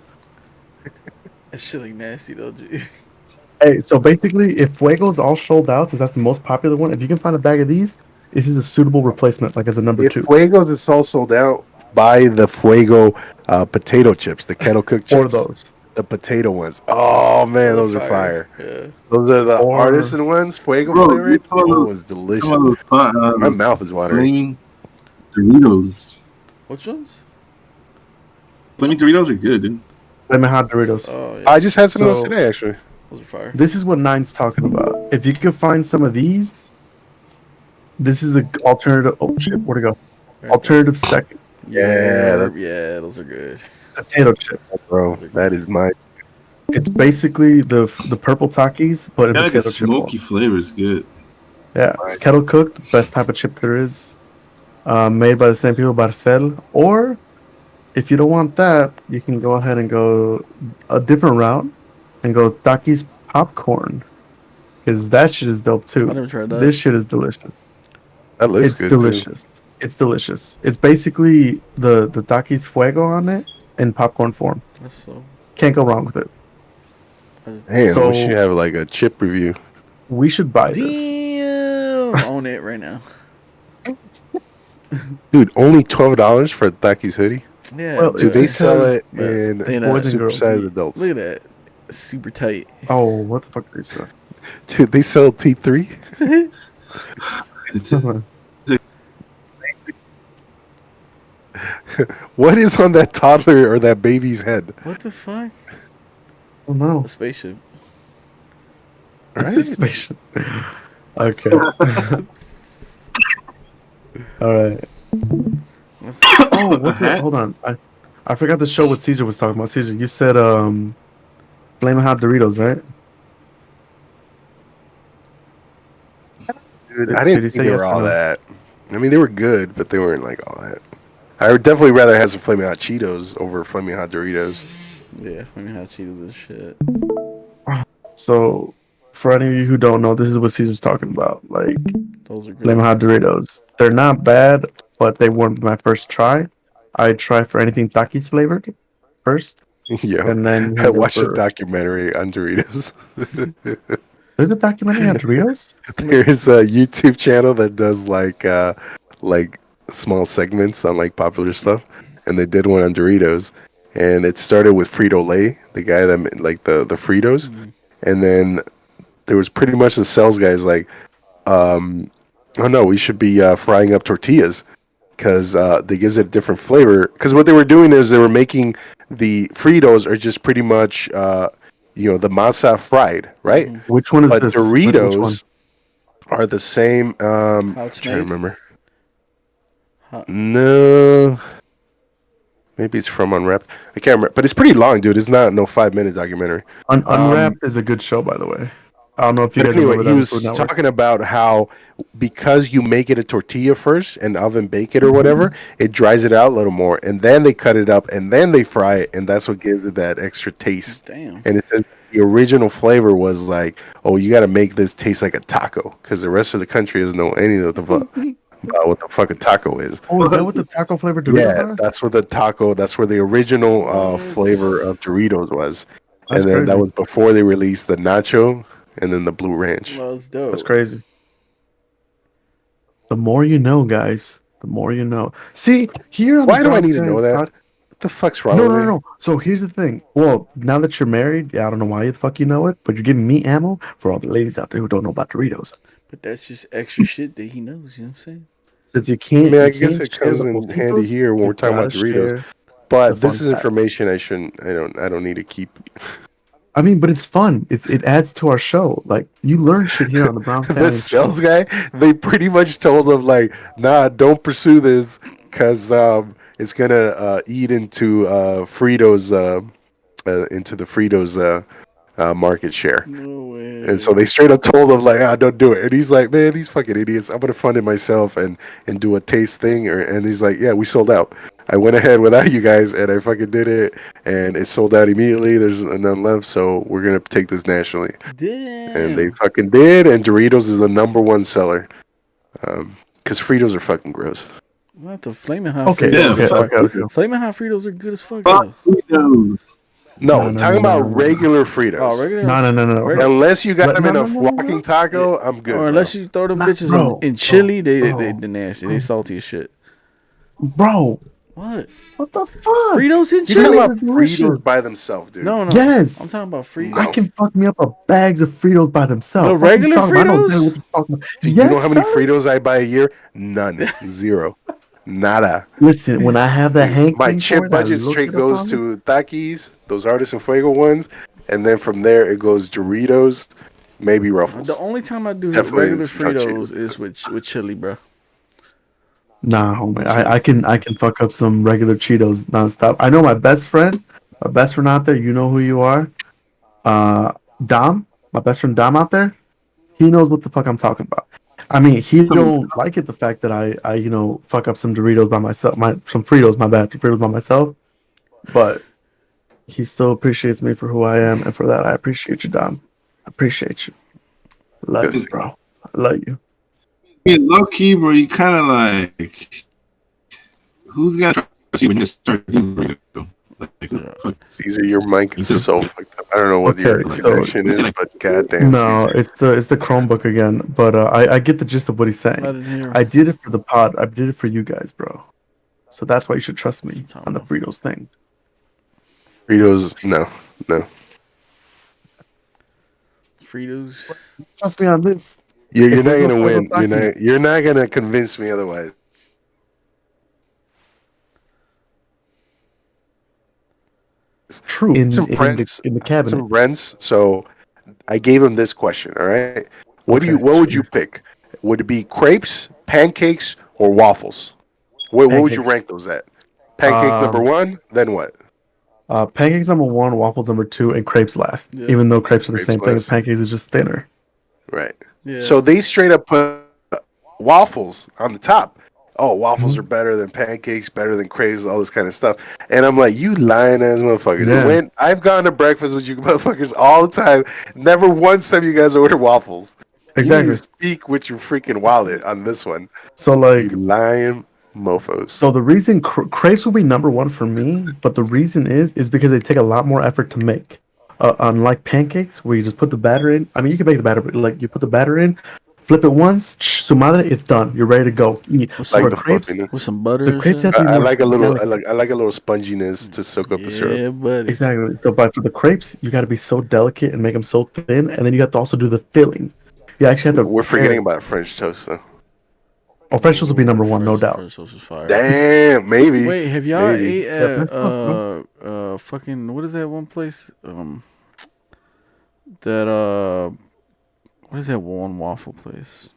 That shit look nasty though. G. Hey, so basically, if Fuego's all sold out, since that's the most popular one, if you can find a bag of these, this is a suitable replacement, like as a number If 2. Fuego's is all sold out, buy the Fuego potato chips, the kettle cooked chips. Or those. The potato ones. Oh man, those are fire. Yeah. Those are the Or- artisan ones, Fuego Bro, flavored. some of Oh, it those- was delicious. Some of those, My mouth is watering. Flaming Doritos. Which ones? Flaming Doritos are good, dude. Lemon hot Doritos. Oh yeah. I just had some of those So- today, actually. Those are fire. This is what Nine's talking about. If you could find some of these, this is an alternative. Oh shit, where'd it go? Right Alternative second. Yeah, there. that's- Yeah, those are good. Potato chips. Bro, that is my. It's basically the purple Takis, but in Yeah, like a potato chip. smoky form. flavor is good. Yeah, it's kettle cooked, best type of chip there is. Made by the same people, Barcel. Or if you don't want that, you can go ahead and go a different route and go Takis popcorn, because that shit is dope too. I never tried that. This shit is delicious. That looks It's good delicious. It's delicious. It's basically the Takis Fuego on it in popcorn form. That's so. Can't go wrong with it. I just- too. Damn, So- we should have like a chip review. We should buy this. Damn. Own it right now. Dude, only $12 for a Takis hoodie. Yeah. Well, Dude, it's they sell it because- in they boys and girls. supersized adults. Look at that. Super tight. Oh, what the fuck is that? Dude, they sell T3. It's What is on that toddler or that baby's head? What the fuck? Oh no. A spaceship. It's a spaceship. Okay. All right. What's- Oh, what the, hold on. I forgot the show what Caesar was talking about. Caesar, you said Flamin' Hot Doritos, right? Dude, I Did didn't he think say they yes were or all no? that. I mean, they were good, but they weren't like all that. I would definitely rather have some Flaming Hot Cheetos over Flaming Hot Doritos. Yeah, Flaming Hot Cheetos is shit. So, for any of you who don't know, this is what Caesar's talking about. Like, Those are good. Flamin' Hot Doritos. They're not bad, but they weren't my first try. I try for anything Takis flavored first. Yo, and then you I can go watched a for. documentary on Doritos. There's a documentary on Doritos. There's a YouTube channel that does like small segments on like popular stuff, and they did one on Doritos, and it started with Frito Lay, the guy that like the Fritos, and then there was pretty much the sales guys like, oh no, we should be frying up tortillas because they gives it a different flavor. Because what they were doing is they were making the Fritos are just pretty much the masa fried, right? Which one is But this? Which one? Doritos are the same. How it's Trying to made? remember. How, No, maybe it's from Unwrapped. I can't remember, but it's pretty long, dude. It's not no 5 minute documentary. Unwrapped is a good show, by the way. I don't know if you But guys anyway, remember he that on Food was Network. talking about how because you make it a tortilla first and oven bake it or whatever, it dries it out a little more, and then they cut it up and then they fry it, and that's what gives it that extra taste. damn. And it says the original flavor was like, oh, you got to make this taste like a taco because the rest of the country doesn't know any of the about what the fuck a taco is. Oh, is that what the taco flavored Doritos Yeah, are? that's what the taco. That's where the original flavor of What? Doritos was, That's and then that crazy. was before they released the nacho and then the blue ranch. Well, it's That's dope. crazy. The more you know, guys. The more you know. See, here on Why the do I Brown need to know Skies that? pod. What the fuck's wrong No, with no, no, me? no. So here's the thing. Well, now that you're married, yeah, I don't know why the fuck you know it, but you're giving me ammo for all the ladies out there who don't know about Doritos. But that's just extra shit that he knows. You know what I'm saying? Since you I mean, I you guess can't it share comes the in handy poquitos, here when you we're talking about gotta Doritos. share the But this fun is fact. information I shouldn't. I don't need to keep. I mean, but it's fun. It adds to our show. Like you learn shit here on the Brown The Stallions sales show. guy, they pretty much told him like, nah, don't pursue this because it's gonna eat into the Fritos market share. No And so way. they straight up told him like, don't do it. And he's like, man, these fucking idiots. I'm gonna fund it myself and do a taste thing. And he's like, yeah, we sold out. I went ahead without you guys and I fucking did it, and it sold out immediately. There's none left, so we're gonna take this nationally. And they Damn. fucking did. And Doritos is the number one seller. Because Fritos are fucking gross. What the flaming hot Okay, Fritos Yeah, okay, are? okay, okay. Flaming hot Fritos are good as fuck fuck though. Fritos. No, No, no, talking no, no, about no, no, no. regular Oh, Fritos. regular. No, no, no, no, Reg- bro. Unless you got them No, in a no, no, no, walking no. taco, I'm good. Or unless you throw them Nah, bitches bro, in chili, they bro, they nasty. They salty as shit. bro. What? What the fuck? Fritos in You're talking chili? about Fritos are delicious. Fritos by themselves, dude. No, no. Yes. I'm talking about Fritos. I No. can fuck me up a bags of Fritos by The themselves. What are you regular talking about? I know exactly Fritos? what you're talking about. Do you Yes, know how many sir. Fritos I buy a year? None. Zero. Nada. Listen, when I have that My hankering for chip it, I budget look straight it goes upon it. to Takis, those Artisan Fuego ones, and then from there it goes Doritos, maybe The Ruffles. only time I do Definitely regular some hot Fritos Cheetos. is with chili, bro. Nah, homie, Chili. I can fuck up some regular Cheetos nonstop. I know my best friend out there. You know who you are, Dom, my best friend Dom out there. He knows what the fuck I'm talking about. I mean, he Some don't like it the fact that I fuck up some Doritos by myself, some Fritos, my bad, Fritos by myself. But he still appreciates me for who I am, and for that I appreciate you, Dom. I appreciate you. Love you, Yes. bro. I love you. I mean, low key, bro. You kind of like who's gonna trust you when you start eating burrito? Like, who the fuck? Caesar, your mic is so fucked up. I don't know what your Okay, so connection is, but goddamn, no, Caesar. it's the Chromebook again. But I get the gist of what he's I saying. didn't hear. I did it for the pod. I did it for you guys, bro. So that's why you should trust me That's what I'm on the talking Fritos thing. Fritos, no. Fritos. Trust me on this. You're If not there's no gonna win. Fritos Takis. You're not gonna convince me otherwise. True. Some friends, In the I had some cabinet. friends. So I gave him this question. All right, Okay, what would you sure. pick? Would it be crepes, pancakes, or waffles? What would you Pancakes. rank those at? Pancakes number Um, one, then what? pancakes number one, waffles number two, and crepes last. Yeah. Even though crepes are the Crepes same thing as last. pancakes, it's just thinner. Right. Yeah. So they straight up put waffles on the top. Oh, waffles Mhm. are better than pancakes, better than crepes, all this kind of stuff. And I'm like, you lying ass motherfuckers. Yeah. I've gone to breakfast with you motherfuckers all the time. Never once have you guys ordered waffles. You need Exactly. to speak with your freaking wallet on this one. So You like lying. mofos. So the reason crepes will be number one for me, but the reason is because they take a lot more effort to make. Unlike pancakes, where you just put the batter in. I mean, you can make the batter, but like you put the batter in, flip it once, su madre, it's done. You're ready to go. Eat. With Like some the Crepes, with fluffiness. some butter the and crepes shit. have to be I more like a little. delicate. I like a little sponginess to soak up the syrup. Yeah, buddy. Exactly. So, but for the crepes, you got to be so delicate and make them so thin, and then you have to also do the filling. You actually have to We're forgetting prepare. about French toast though. Oh, French toast will be number one, no doubt. French toast is fire. Damn, maybe. Wait, have y'all Maybe. ate Yeah, at French toast, fucking what is that one place? That what is that one waffle place?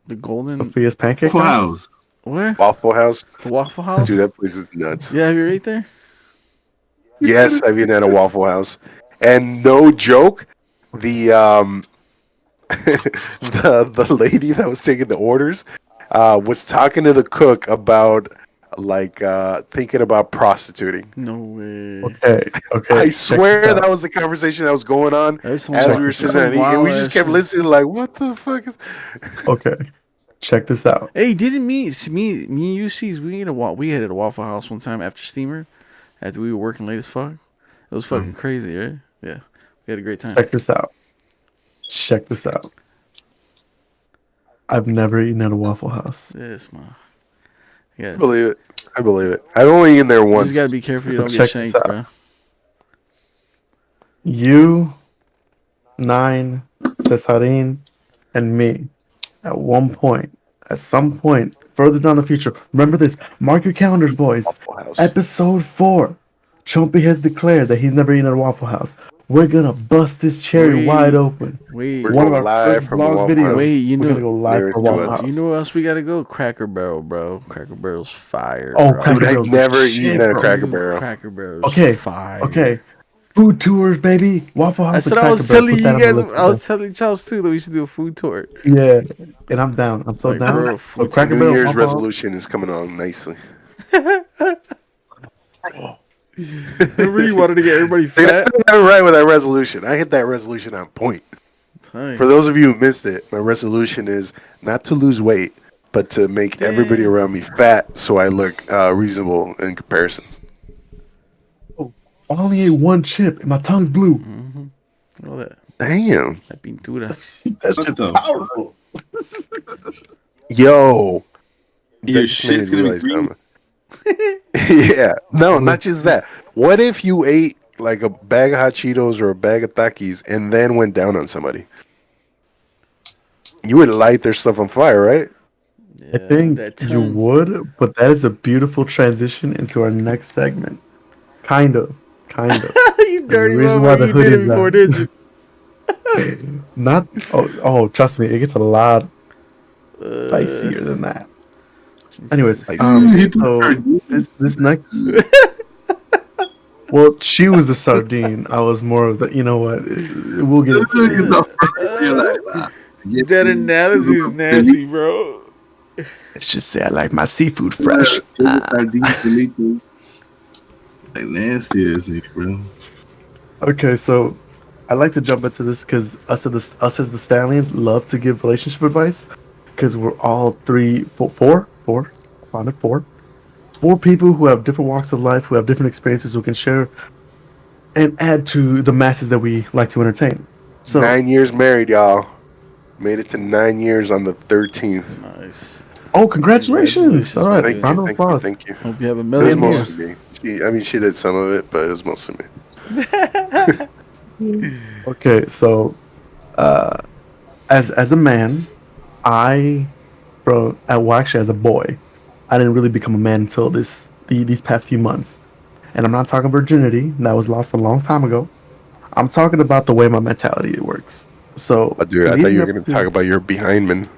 The Golden Sophia's Pancake Full House. House. where? Waffle House, The Waffle House? dude, that place is nuts. Yeah, have you ate there? Yes, I've eaten at a Waffle House, and no joke, the the lady that was taking the orders was talking to the cook about like thinking about prostituting. No way. Okay. I check swear this out. that was the converation that was going on That's some, as we were that's sitting some there, and we wild just ass kept shit. listening, like, what the fuck is? Okay, check this out. Hey, didn't me and you see we ate at a Waffle House one time after Steamer, after we were working late as fuck. It was fucking crazy, right? Yeah, we had a great time. Check this out. Check this out. I've never eaten at a Waffle House. Yes, man. I Yes. believe it. I believe it. I've only eaten there You once. just gotta be careful you So don't get check this shanked, out. bro. You, Nine, Cesarin, and me, at one point, at some point, further down the future, remember this. Mark your calendars, boys. Waffle House. Episode 4. Chompy has declared that he's never eaten at a Waffle House. We're gonna bust this cherry Wait. wide open. Wait, We're One of going our live first from a vlog Waffle videos. House. wait, you We're know, gonna go live Lyrics for to Waffle us. House. you know where else we gotta go? Cracker Barrel, bro. Cracker Barrel's fire. Oh, bro. Cracker Dude, I've Barrel's never shit, eaten at a bro. Cracker Dude, Barrel. Cracker Barrel's Okay, fire. Okay. Food tours, baby. Waffle House. That's and what I was Cracker Barrel. telling Put you that on guys. the list, I was bro. telling Charles too that we should do a food tour. Yeah, and I'm down. I'm so Like, down. bro, So food Cracker New Barrel, Year's Waffle House. resolution is coming on nicely. Remember you wanted to get everybody Dude, fat? I'm right with that resolution. I hit that resolution on point. Tight. For those of you who missed it, my resolution is not to lose weight, but to make everybody around me fat so I look reasonable in comparison. I only ate one chip and my tongue's blue. All that Damn. pintura. That's What just the- powerful. Yo. That Your just made shit's me gonna be realize green. something. Yeah. No, not just that. What if you ate like a bag of hot Cheetos or a bag of Takis and then went down on somebody? You would light their stuff on fire, right? I think that you tongue. would, but that is a beautiful transition into our next segment. Kind of. You dirty reason why motherfucker. the You hood did it is before, out. did you? Not. Oh, trust me, it gets a lot spicier than that. Anyways, He so this next. Well, she was the sardine. I was more of the. You know what? We'll get into it. That analogy is nasty, bro. Let's just say I like my seafood fresh. Like nasty as it, bro. Okay, so I like to jump into this because us as the Stallions love to give relationship advice because we're all four people who have different walks of life, who have different experiences, who can share and add to the masses that we like to entertain. So 9 years married, y'all. Made it to 9 years on the 13th. Nice. oh, congratulations! Congratulations, All right, man. Thank round you, of thank you, applause. thank you. Hope you have a It was million years. mostly me. She did some of it, but it was mostly me. Okay, so as a man, actually as a boy, I didn't really become a man until these past few months, and I'm not talking virginity that was lost a long time ago. I'm talking about the way my mentality works. So, Dude, I thought leading you were up going to to- talk about your behindman.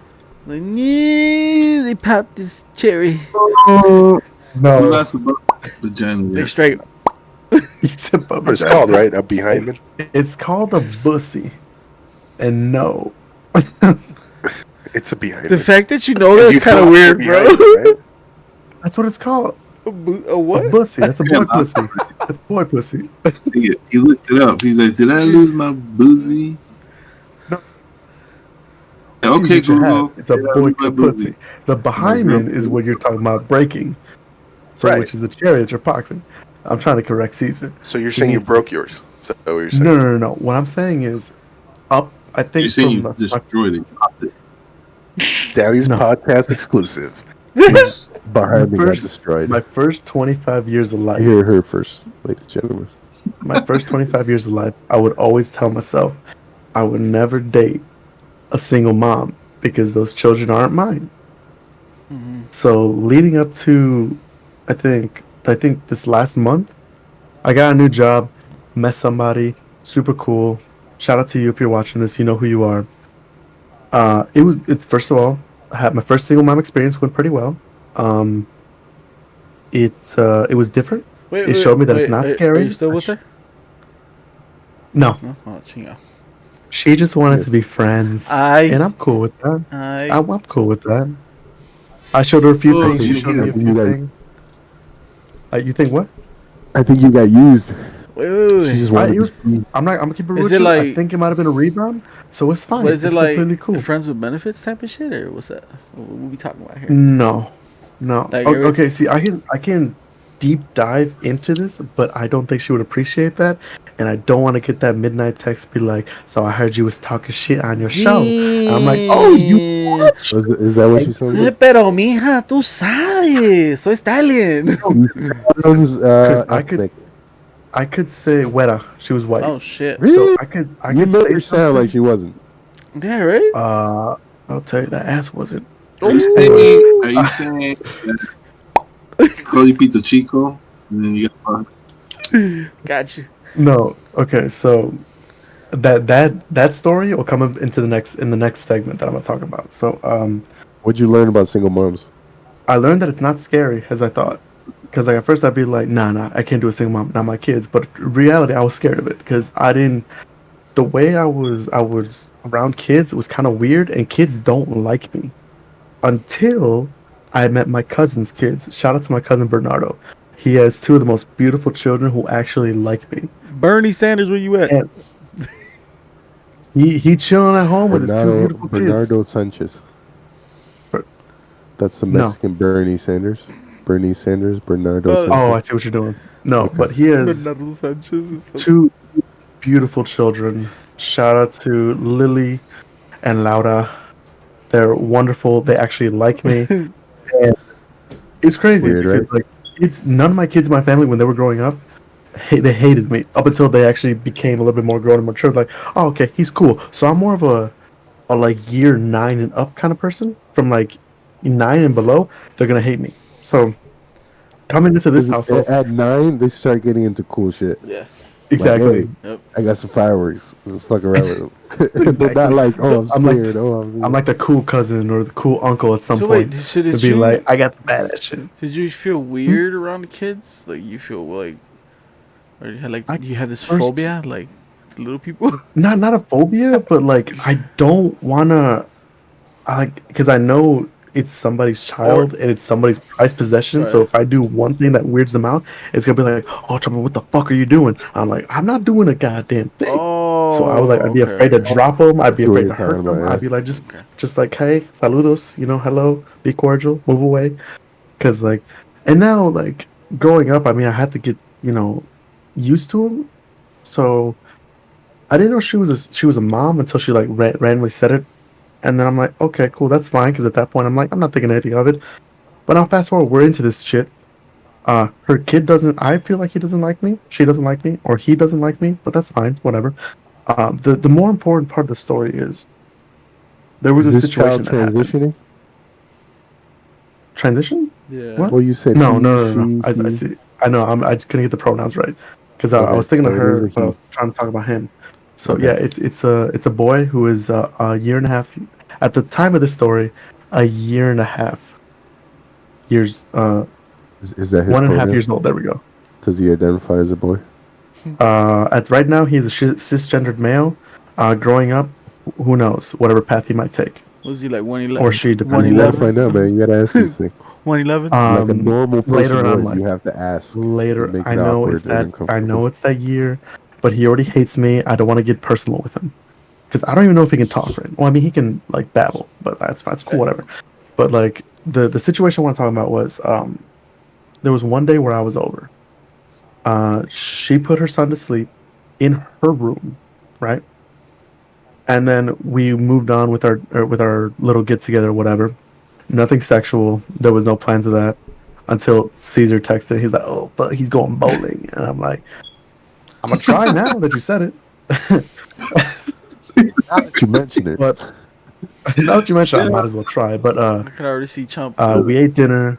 Like, yeah, they popped this cherry. No, That's about vagina. They straight. he said, What it's called, right? A behindman? It's called a bussy, and no. It's a behindman. The fact that you know 'Cause that's you kind of thought weird, a bro. behindman, right? That's what it's called. A A what? bussy. That's a boy pussy. That's boy pussy. He looked it up. He's like, did I lose my boozy? See okay, what you have. Google. It's a Yeah, boy my booty. kaputzi. The Bahamian is what you're talking about breaking. So, Right. which is the cherry that you're popping. I'm trying to correct Caesar. So you're He saying you needs broke yours? Is that what you're no, saying? no, no, no. What I'm saying is up. I You're think saying from you the destroyed it. Popped it. Daddy's no podcast exclusive. my, His my behind me got first destroyed. my first 25 years of You life. hear her first, ladies and gentlemen. My first 25 years of life, I would always tell myself I would never date a single mom because those children aren't mine. Mm-hmm. So leading up to, I think this last month, I got a new job, met somebody, super cool. Shout out to you if you're watching this. You know who you are. It's first of all, I had my first single mom experience went pretty well. Um, it was different. Wait, It wait, showed me that it's wait. not Are you scary. still with her? No, No. Oh, chinga. she just wanted Yes. to be friends, I, and I'm cool with that. I. I'm cool with that. I showed her a few I Oh, things. so She think you showed hit me I a him. think few you got things. You think what? I think you got used. Wait, wait, She just wait. I, wanted it to was. be. I'm not. I'm gonna keep it real Is with it you. I like, think it might have been a rebound, so it's what fine. is it It's like? completely cool. Friends with benefits type of shit, or what's that? What we talking about here? No, no. Like, every, Okay, see, I can deep dive into this, but I don't think she would appreciate that, and I don't want to get that midnight text be like, "So I heard you was talking shit on your show." And I'm like, "Oh, you damn. watch?" Is that what Like, she sounds like? Pero mija, tú sabes, soy Stallion. no, She sounds because ethnic. I could say Weta. She was white, Oh shit. so Really? I You could made say her sound like something. she wasn't. Yeah, right. Uh, I'll tell you that ass wasn't. Are you Anyway, saying? Ooh. Are you saying that Cody Pizza Chico? And then you got Got you. no. Okay, so that story will come up into the next segment that I'm gonna talk about. So What'd you learn about single moms? I learned that it's not scary as I thought. Because like at first I'd be like, nah, I can't do a single mom, not my kids. But in reality, I was scared of it because I didn't. The way I was around kids was kind of weird, and kids don't like me until I met my cousin's kids. Shout out to my cousin Bernardo. He has two of the most beautiful children who actually like me, Bernie Sanders, where you at? and he chilling at home with his two Bernardo beautiful kids. Bernardo Sanchez. That's the No, Mexican Bernie Sanders. Bernie Sanders, Bernardo Uh, oh, I Sanchez. see what you're doing. No, Okay. but he has Bernardo Sanchez is so. two beautiful children. Shout out to Lily and Laura. They're wonderful. They actually like me. And it's crazy Weird, because right? like it's none of my kids in my family when they were growing up, they hated me up until they actually became a little bit more grown and mature. Like, oh, okay, he's cool. So I'm more of a like year 9 and up kind of person. From like 9 and below, they're gonna hate me. So coming into this 'Cause household, at 9, they start getting into cool shit. Yeah. Like, exactly, hey, Yep. I got some fireworks. Let's fuck around with them. They're not exactly. like, oh, So I'm scared. Oh, I'm like the cool cousin or the cool uncle at some So wait, point so to did be like, you I got the badass shit. did you feel Hmm? weird around the kids? Like you feel like, or you had like, I do you have this first phobia like the little people? not a phobia, but like I don't wanna I like because I know it's somebody's Or child and it's somebody's prized possession. So right. if I do one thing that weirds them out, it's gonna be like, "Oh, Chopper, what the fuck are you doing?" I'm like, "I'm not doing a goddamn thing." So I was like, Oh, I'd be afraid okay. to drop them. I'd I be see what afraid you're to talking hurt them. about, I'd yeah. be like, Okay. just like, "Hey, saludos," hello, be cordial, move away. Because like, and now like growing up, I mean, I had to get used to them. So I didn't know she was a mom until she like randomly said it. And then I'm like, okay, cool, that's fine. Because at that point, I'm like, I'm not thinking anything of it. But now, fast forward, we're into this shit. Her kid doesn't. I feel like he doesn't like me. She doesn't like me, or he doesn't like me. But that's fine, whatever. The more important part of the story is there was Is a this child situation that happened. transitioning? Transition? Yeah. What? Well, you said No, he, no, no, no, no. she, I he. see. I know. I just couldn't get the pronouns right because I Okay, was thinking of so it is a her, but I he. was trying to talk about him. So Okay. yeah, it's a boy who is a year and a half at the time of this story, a year and a half years, Is that his 1.5 years pronoun? old. There we go. Does he identify as a boy? At right now, he's a cisgendered male. Growing up, who knows? Whatever path he might take, Was he like or 111? she, You depending gotta on 111? find out, man. You gotta ask these things. 111? Like a normal later person on in would. life. You have to ask and Later, make it awkward and I uncomfortable. know it's that year, but he already hates me. I don't want to get personal with him. because I don't even know if he can talk right. Well, I mean, he can like babble, but that's cool, whatever. But like the situation I want to talk about was there was one day where I was over. She put her son to sleep in her room, right? And then we moved on with our little get together, whatever. Nothing sexual. There was no plans of that until Caesar texted. He's like, "Oh, but he's going bowling," and I'm like, "I'm gonna try now that you said it." Now that you mention it, But now that you mentioned, I might as well try. But I could already see Chompy. we ate dinner.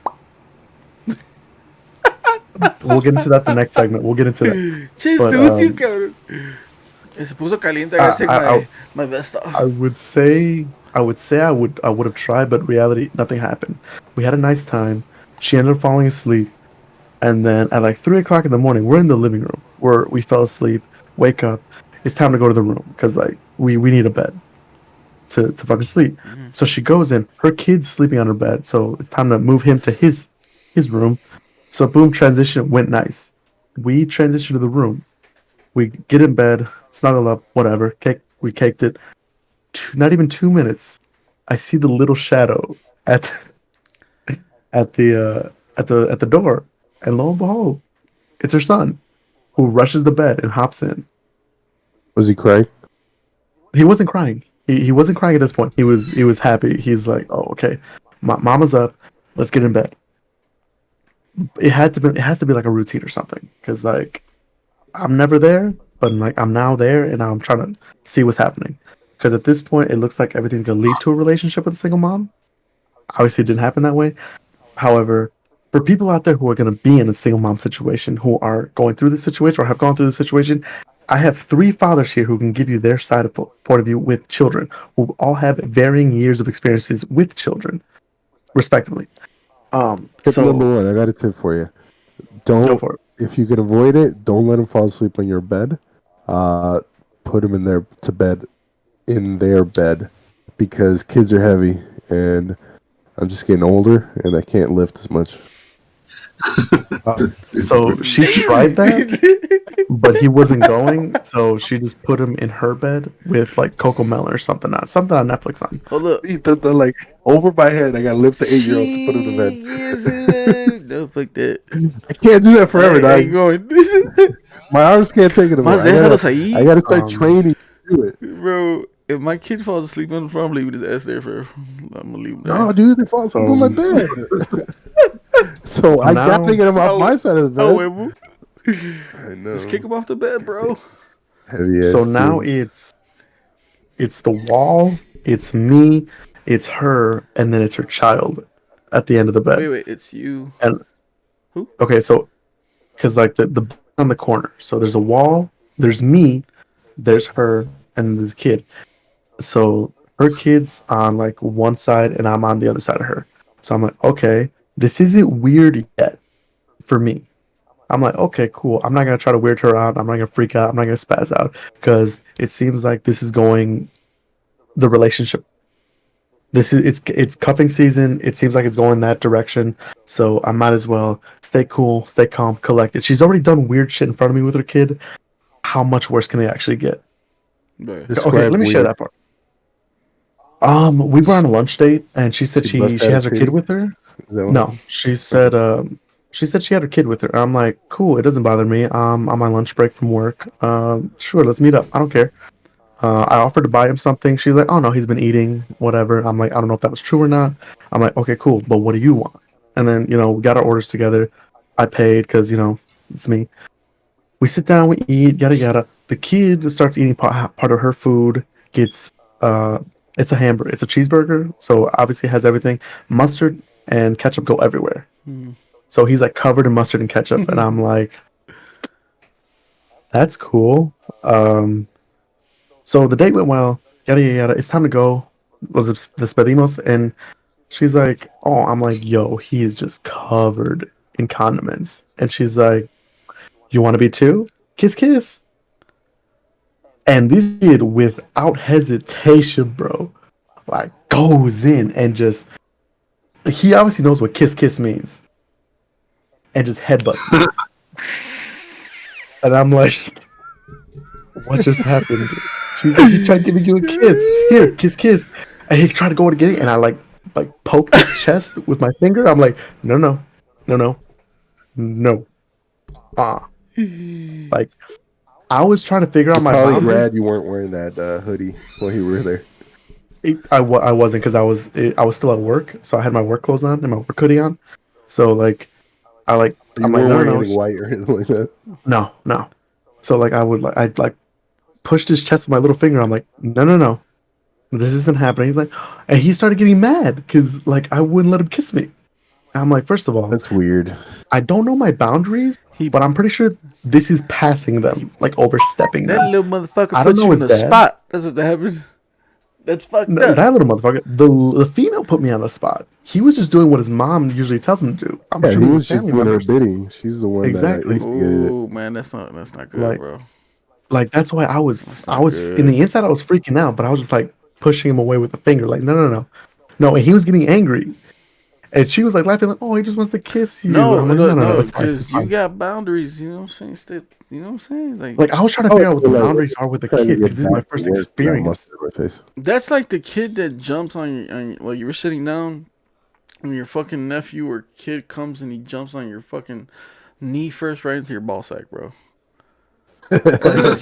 We'll get into that the next segment. We'll get into that. But Jesus, you cabrón. Se puso caliente. I gotta take my vest off. I would say I would have tried, but reality nothing happened. We had a nice time. She ended up falling asleep, and then at like 3 o'clock in the morning, we're in the living room where we fell asleep. Wake up, it's time to go to the room because like we need a bed to fucking sleep. So she goes in. Her kid's sleeping on her bed, so it's time to move him to his room. So boom, transition went nice. We transitioned to the room. We get in bed, snuggle up, whatever. We caked it. Not even 2 minutes, I see the little shadow at the door, and lo and behold, it's her son, who rushes the bed and hops in. was he crying? He wasn't crying. He wasn't crying at this point. He was happy. He's like, oh okay, mama's up. Let's get in bed. It has to be like a routine or something, because like I'm never there, but like I'm now there, and I'm trying to see what's happening. Because at this point, it looks like everything's gonna lead to a relationship with a single mom. Obviously, it didn't happen that way. However, for people out there who are gonna be in a single mom situation, who are going through this situation or have gone through this situation, I have 3 fathers here who can give you their side of point of view with children, who all have varying years of experiences with children, respectively. Tip So number one, I got a tip for you. go Don't, for it. if you can avoid it, don't let him fall asleep on your bed. Put him in there to bed in their bed, because kids are heavy, and I'm just getting older and I can't lift as much. So she tried that, but he wasn't going. So she just put him in her bed with like Coco Melon or something on Netflix on. Hold up. The, like over my head, I gotta lift the 8-year-old to put him to bed. Yes, man. No, fuck that. I can't do that forever, I ain't dog. going. My arms can't take it anymore. Más déjalos I gotta ahí. start training to do it. Bro, if my kid falls asleep on the floor, I'm leaving his ass there for. I'm gonna leave him there. No, dude, they fall asleep on my bed. So I now- gotta get him off my side of the bed. Oh, wait, I know. just kick him off the bed, bro. Heavy ass So now kid. it's the wall, it's me, it's her, and then it's her child at the end of the bed. Wait, it's you. And Who? Okay, so because like the on the corner, so there's a wall, there's me, there's her, and there's a kid. So her kid's on like one side, and I'm on the other side of her. So I'm like, okay, this isn't weird yet for me. I'm like, okay, cool. I'm not gonna try to weird her out. I'm not gonna freak out. I'm not gonna spaz out, because it seems like this is going the relationship. This is it's cuffing season. It seems like it's going that direction. So I might as well stay cool, stay calm, collected. She's already done weird shit in front of me with her kid. How much worse can they actually get? Bro. Okay, let me share that part. We were on a lunch date, and she said she has her kid with her. No, she said she had her kid with her. I'm like, cool, it doesn't bother me. On my lunch break from work. Sure, let's meet up. I don't care. I offered to buy him something. She's like, oh no, he's been eating, whatever. I'm like, I don't know if that was true or not. I'm like, okay, cool, but what do you want? And then, we got our orders together. I paid because, it's me. We sit down, we eat, yada yada. The kid starts eating part of her food. Gets it's a hamburger, it's a cheeseburger, so obviously it has everything. Mustard and ketchup go everywhere. So he's like covered in mustard and ketchup, and I'm like, that's cool. So the date went well, yada yada yada. It's time to go. Was despedimos, and she's like, oh, I'm like, yo, he is just covered in condiments, and she's like, you want to be too? Kiss kiss. And this kid, without hesitation, bro, like goes in and just, he obviously knows what kiss kiss means, and just headbutts me. And I'm like, what just happened? She's like, he tried giving you a kiss. Here, kiss, kiss. And he tried to go to get it, and I like poked his chest with my finger. I'm like, no, no, no, no, no. Like I was trying to figure out I'm my probably boundaries. glad you weren't wearing that hoodie while you were there. I wasn't because I was still at work, so I had my work clothes on and my work hoodie on. So like You I'm like weren't no, no, wearing no, anything white or anything like that. no, no. So like I'd like pushed his chest with my little finger. I'm like no, no, no, this isn't happening. He's like, and he started getting mad because like I wouldn't let him kiss me. I'm like, first of all, That's weird. I don't know my boundaries, He but I'm pretty sure this is passing them, like overstepping that them. little motherfucker I don't put know you in his the dad. spot. That's what happened. That's fucked No, up. that little motherfucker. The female put me on the spot. He was just doing what his mom usually tells him to do. I'm Yeah, sure he it was was just family doing her members. bidding. She's the one that Exactly. instigated it. Oh man, that's not good, Like bro. that's why That's I not was in good. the inside I was freaking out, but I was just like pushing him away with the finger, like no, no, no, no. And he was getting angry, and she was like laughing, like oh he just wants to kiss you. No, I'm like no, no, no, no, it's fine, it's because you fine. got boundaries. You know what I'm saying? You know what I'm saying? It's like Like I was trying to Oh, figure out what so, the like, boundaries are with the trying to kid get because this is my back to first work without experience. mustard on my face. that's like the kid that jumps like you were sitting down and your fucking nephew or kid comes and he jumps on your fucking knee first right into your ball sack, bro. That's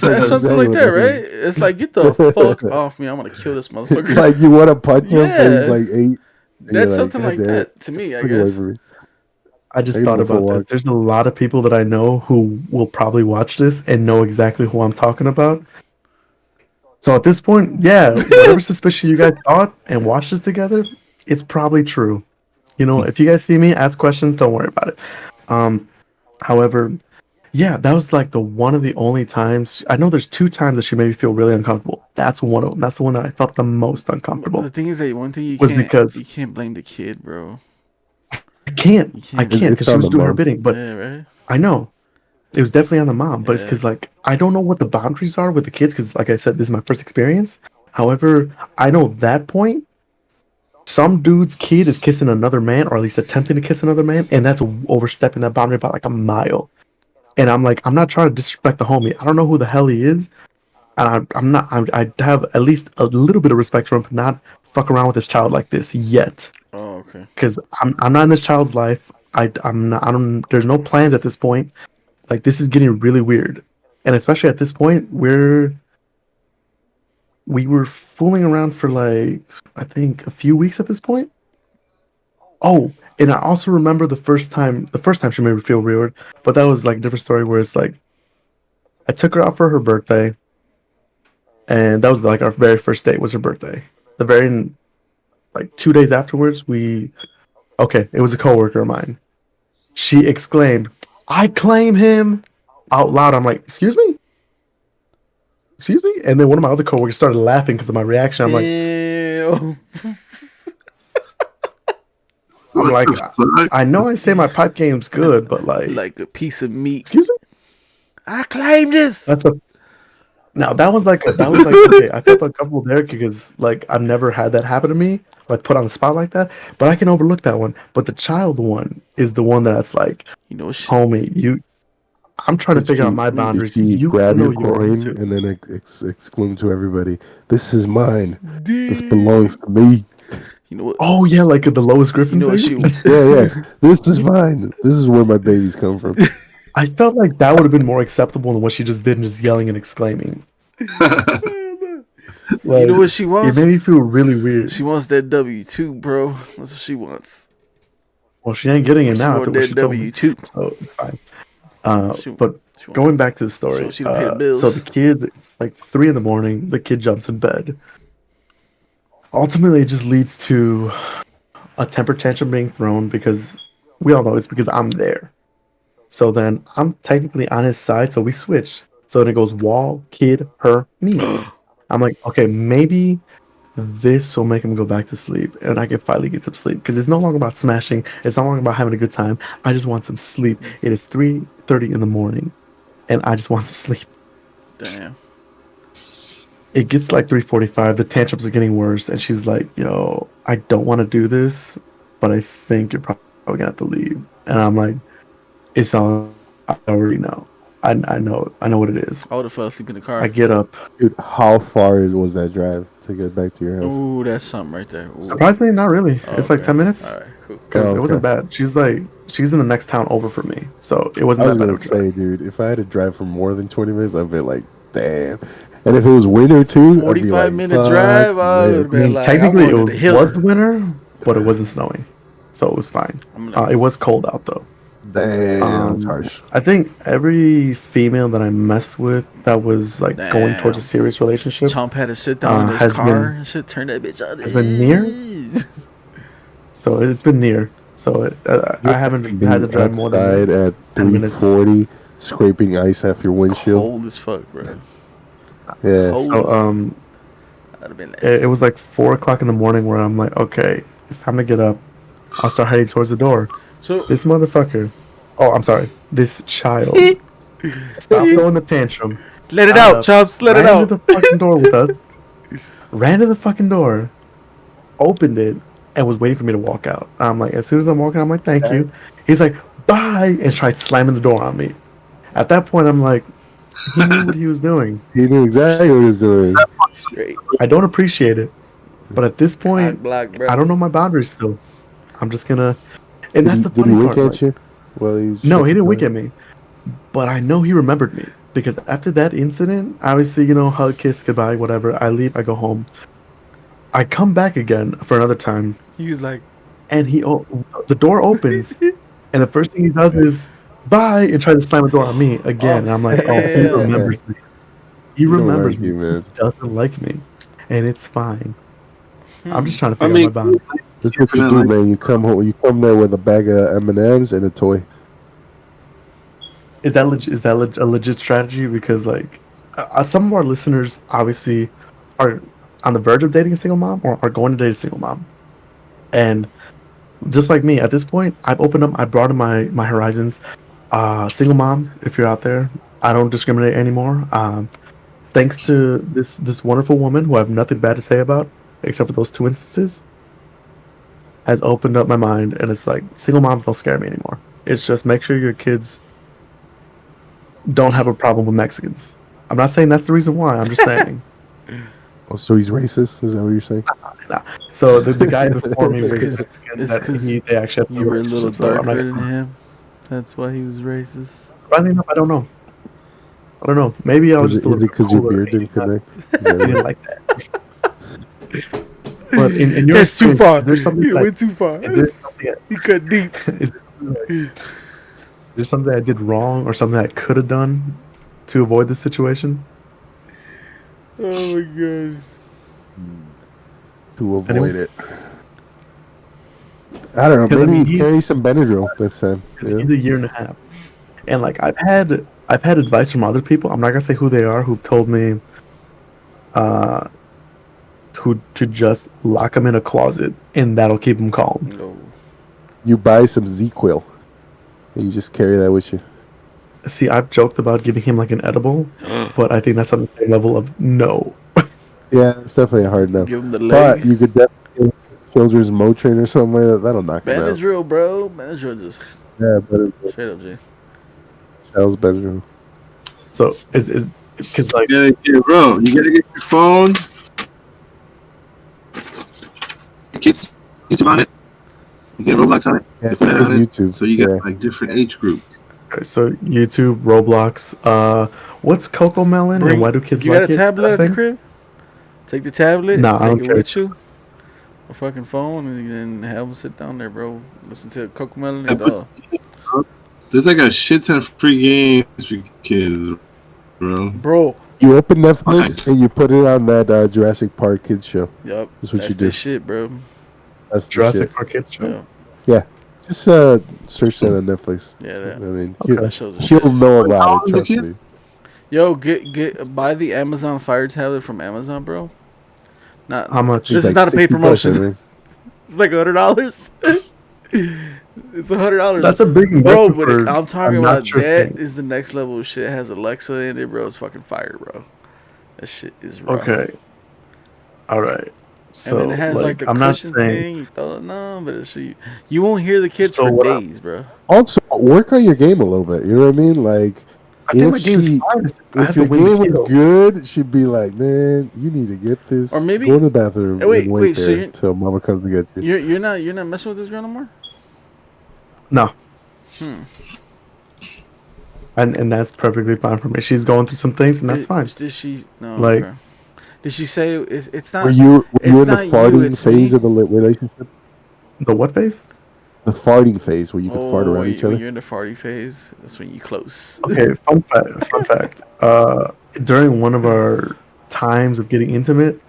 That's something exactly like what that, that right? is. It's like get the fuck off me! I'm gonna kill this motherfucker. Like you want to punch him, but he's Yeah, like 8, and you're that's like, something God like damn it, that to get me, the I fuck away guess. from me. I I just need to thought go for a about this. walk. There's a lot of people that I know who will probably watch this and know exactly who I'm talking about. So at this point, yeah, whatever suspicion you guys thought and watched this together, it's probably true. You know, if you guys see me, ask questions, don't worry about it. Um, however, yeah, that was like the one of the only times. I know there's two times that she made me feel really uncomfortable. That's one of them. That's the one that I felt the most But the uncomfortable. thing is that one thing Was because you can't blame the kid, bro. You I can't. can't, because It's she on was the doing her mom. bidding. But Yeah, right. I know it was definitely on the mom. But it's Yeah. because like I don't know what the boundaries are with the kids. Because like I said, this is my first experience. However, I know that point some dude's kid is kissing another man, or at least attempting to kiss another man, and that's overstepping that boundary by like a mile. And I'm like, I'm not trying to disrespect the homie. I don't know who the hell he is, and I'm not. I have at least a little bit of respect for him, but not fuck around with this child like this yet, Oh, okay. because I'm not in this child's life. I'm not. I don't. There's no plans at this point. Like this is getting really weird, and especially at this point, we were fooling around for like I think a few weeks at this point. Oh, and I also remember the first time she made me feel weird, but that was like a different story where it's like I took her out for her birthday, and that was like our very first date was her birthday. The very like 2 days afterwards, okay, it was a coworker of mine. She exclaimed, "I claim him!" out loud. I'm like, excuse me, and then one of my other coworkers started laughing because of my reaction. Damn. I'm What like, the fuck? I know I say my pipe game's good, but like, Like a piece of meat. excuse me. I claim That's this. a Now that was like okay. I felt uncomfortable there because like I've never had that happen to me, like put on the spot like that. But I can overlook that one. But the child one is the one that's like, You know what? homie, you. I'm trying to Did figure out she, my did boundaries. she You grab know your you're on coin too. and then exclaim to everybody, "This is mine. This belongs Damn. to me." You know what? Oh yeah, like the Lois You Griffin know what thing. she? Yeah, yeah. This is mine. This is where my babies come from. I felt like that would have been more acceptable than what she just did, and just yelling and exclaiming. You know Like what she it wants? made me feel really weird. She wants that W-2, bro. That's what she wants. Well, she ain't getting it She now after want what that she told me, W-2. so it's fine. She, But she want, going back to the she want story, she to pay the so the bills. kid, it's like 3 in the morning. The kid jumps in bed. Ultimately, it just leads to a temper tantrum being thrown because we all know it's because I'm there. So then I'm technically on his side, so we switch. So then it goes wall, kid, her, me. I'm like, okay, maybe this will make him go back to sleep, and I can finally get some sleep because it's no longer about smashing. It's no longer about having a good time. I just want some sleep. It is 3:30 in the morning, and I just want some sleep. Damn. It gets like 3:45. The tantrums are getting worse, and she's like, "Yo, I don't want to do this, but I think you're probably gonna have to leave." And I'm like, "It's all I already know." I know what it is. I would have fell asleep in the I car. get up. Dude, how far was that drive to get back to your house? Ooh, that's something right there. Ooh. Surprisingly, not really. Oh, It's like okay. 10 minutes All right, cool. because Oh, it wasn't okay. bad. She's in the next town over for me, so it I wasn't was that bad gonna of a drive. say, dude, if I had to drive for more than 20 minutes, I'd be like, damn. And if it was winter too, I'd be 45 like, minute fuck. drive. I would have I mean, been like, I'm technically, going to the it was Hiller. winter, but it wasn't snowing, so it was fine. I'm gonna, It was cold out though. Damn, that's harsh. I think every female that I messed with that was like going towards a damn. serious relationship Chomp had to sit down in his has car been and shit. Turn that bitch on. has been near. So it's been near. So I You haven't had to being drive more than outside at 10 minutes. 3:40, scraping ice off your windshield. Cold as fuck, bro. Yeah. Cold So as fuck. I'd have been like, it was like 4 o'clock in the morning where I'm like, okay, it's time to get up. I'll start heading towards the door. so This motherfucker. Oh, I'm sorry. This child. Stop throwing the tantrum. let it Got out, up, Chomps. Let it ran to out. the fucking door with us. Ran to the fucking door, opened it, and was waiting for me to walk out. I'm like, as soon as I'm walking, I'm like, thank you. He's like, bye, and tried slamming the door on me. At that point, I'm like, he knew what he was doing. He knew exactly what he was doing. Straight I don't appreciate it, but at this cock point, block, bro. I don't know my boundaries still. I'm just gonna, and that's the Did he funny wink part. at Like, you? Well, he's no, he didn't wink at me, but I know he remembered me because after that incident, obviously, hug, kiss, goodbye, whatever. I leave, I go home. I come back again for another time, He was like, and the door opens, and the first thing he does is bye and try to slam the door on me again. oh, And I'm like, oh, he hell. remembers me. He He don't remembers like me. you, man. He doesn't like me, and it's fine. I'm just trying to I figure mean, out my boundaries. That's what you do, man. You come home, you come there with a bag of M&Ms and a toy. Is that a legit strategy? Because like, some of our listeners obviously are on the verge of dating a single mom or are going to date a single mom, and just like me, at this point, I brought in my horizons. Single moms, if you're out there, I don't discriminate anymore. Thanks to this wonderful woman who I have nothing bad to say about, except for those two instances, has opened up my mind, and it's like single moms don't scare me anymore. It's just make sure your kids don't have a problem with Mexicans. I'm not saying that's the reason why. I'm just saying. Oh, so he's racist? Is that what you're saying? Nah. So the guy before me was Mexican. It's That 'cause they actually have you were a little relationship, so I'm not darker than gonna. him. That's why he was racist. Surprisingly enough, I don't know. I don't know. Maybe I was just a Is little it bit because your cooler. beard didn't He's not- connect? Is that He didn't it? like that. But in your That's too experience, far. is there something You that, went too far. is there something He cut deep. is there something I did wrong or something I could have done to avoid this situation? Oh my god. To avoid Anyone? it. I don't know. Because, I Maybe mean, carry some Benadryl next time. Yeah. he's a year and a half, and like I've had advice from other people. I'm not gonna say who they are, who've told me, to just lock him in a closet and that'll keep him calm. No. You buy some Z-Quil and you just carry that with you. See, I've joked about giving him like an edible, but I think that's on the same level of no. Yeah, it's definitely a hard no. Give him the But leg. you could definitely give children's Motrin or something like that. That'll knock him out. Benadryl, bro. Benadryl just Yeah, but straight up, G. Charles Benadryl. So is because like Bro, you gotta get your phone. Your kids YouTube on it. You get Roblox on it. Yeah, You Fortnite it's on it. YouTube. So you get Yeah. like different age groups. so YouTube, Roblox, what's Coco Melon and why do kids You like got a it? tablet That at the thing? crib? Take the tablet, Nah, I take don't it care. with you. A fucking phone, and then have them sit down there, bro. Listen to Cocomelon and There's like a shit ton of free games for kids, bro. bro. You open Netflix Nice. and you put it on that Jurassic Park kids show. Yup, That's what you that's do. the shit, bro. That's the Jurassic shit. Park Kids show. Yeah, Just search that on Netflix. yeah. I That. mean, Okay. That shows the shit. he'll know about How it. old is the Trust kid? me. Yo, buy the Amazon Fire tablet from Amazon, bro. Not How much? This It's is like not a paid 60 bucks, I promotion. think. It's like $100. It's $100. That's a big bro. investment But for I'm talking a about not-sure that thing. is the next level of shit. It has Alexa in it, bro. It's fucking fire, bro. That shit is raw. Okay. All right. So And then it has like the I'm not cushion saying. thing. You throw it on, but it's, you won't hear the kids So for what days, bro. Also, work on your game a little bit. You know what I mean? Like, I think my if game's she, fine. It's just I if have to your win the game was kill. good, she'd be like, "Man, you need to get this. Or maybe- go to the bathroom Hey, wait, and wait wait, so there you're- till Mama comes to get you." You're not messing with this girl no more. No, Hmm. and that's perfectly fine for me. She's going through some things, and that's fine. Did she? No. Like, Okay. Did she say it's Were not? you It's in the not you. farting It's phase me. of the relationship? the what phase? The farting phase where you could fart Oh, around each when other. you're in the farty phase, that's when you close. Okay, fun fact. Fun fact. During one of our times of getting intimate,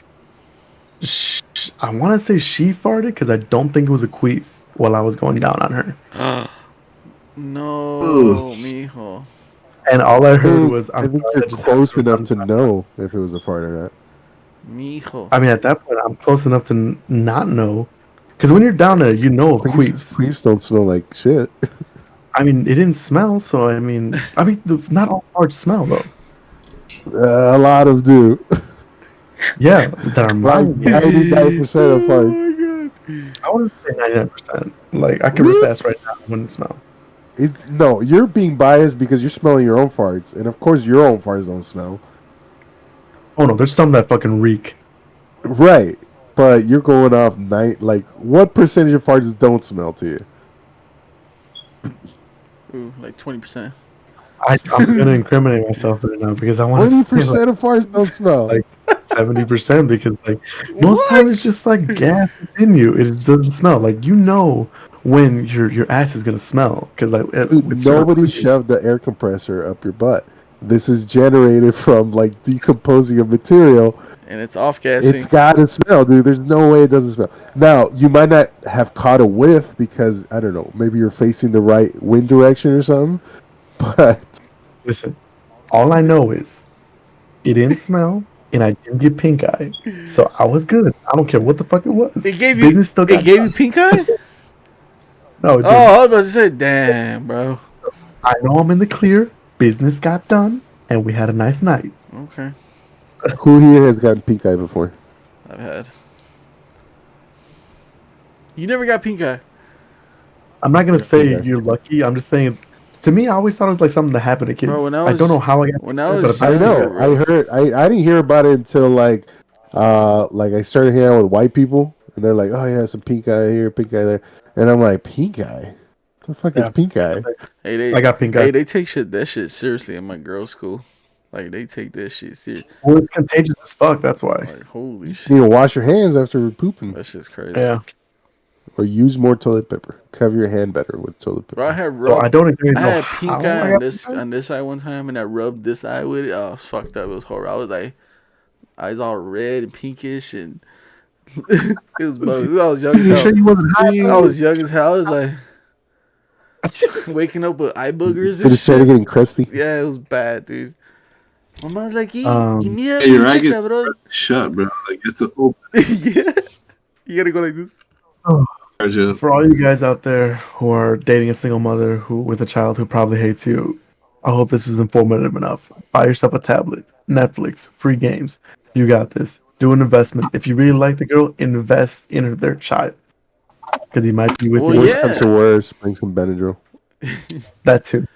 I want to say she farted because I don't think it was a queef while I was going down on her, Ugh. No, mijo. and all I heard was, I "I'm think sorry, you're that just happened close to enough run to my mouth." know if it was a fart or not. Mijo. I mean, at that point, I'm close enough to not know, because when you're down there, you know of queefs. Queefs don't smell like shit. I mean, it didn't smell, so not all farts smell though. A lot of do. Yeah, that are Like mine. Yeah, 99% of Oh farts. my god. I wouldn't say 99%. Like I can rip Really? ass right now. It wouldn't smell. No, you're being biased because you're smelling your own farts, and of course your own farts don't smell. Oh no, there's some that fucking reek. Right. But you're going off night. Like, what percentage of farts don't smell to you? Ooh, like 20%. I'm gonna incriminate myself right now because I want to say 20% of farts don't smell. like 70% because like most time it's just like gas that's in you. It doesn't smell. Like you know when your ass is gonna smell because like Dude, with certain nobody liquids- shoved the air compressor up your butt. This is generated from like decomposing of material. And it's off gassing. It's got to smell, dude. There's no way it doesn't smell. Now, you might not have caught a whiff because, I don't know, maybe you're facing the right wind direction or something. But Listen, all I know is it didn't smell and I didn't get pink eye, so I was good. I don't care what the fuck it was. It gave you. Business still got It gave done. you pink eye. No, it Oh, didn't. I was about to say, damn, bro. I know I'm in the clear. Business got done, and we had a nice night. Okay, who here has gotten pink eye before? I've had. You never got pink eye. I'm not gonna Yeah, say okay. you're lucky. I'm just saying it's. To me, I always thought it was like something that happened to kids. Bro, when I I don't was- know how I got. when I pink eye, was but I apparently know. bro. I heard. I didn't hear about it until like I started hanging out with white people, and they're like, "Oh yeah, some pink eye here, pink eye there," and I'm like, "Pink eye? What the fuck is Yeah. pink eye?" Hey, they. I got pink Hey, eye. they take that shit seriously in my girls' school. Like they take that shit serious. Well, it's contagious as fuck. That's why. Like holy You shit, need to wash your hands after pooping, that shit's crazy. Yeah. or use more toilet paper. Cover your hand better with toilet paper. Bro, I had So I rubbed. don't exactly I know had how pink I eye got pink eye. on this eye one time, and I rubbed this eye with it. Oh, it was fucked up. It was horrible. I was like, eyes all red and pinkish, and it was both. I was young as You hell. sure you wasn't high? I was young as hell. I was like waking up with eye boogers Did and it start shit. getting crusty? Yeah, it was bad, dude. My mom's like, "Hey, give me that Hey, your eye check gets that, bro." shut, bro. Like it's a open. Yeah, you gotta go like this. For all you guys out there who are dating a single mother who with a child who probably hates you, I hope this is informative enough. Buy yourself a tablet, Netflix, free games. You got this. Do an investment. If you really like the girl, invest in their child because he might be with Well, you. Worst yeah. comes to worst, bring some Benadryl. That too.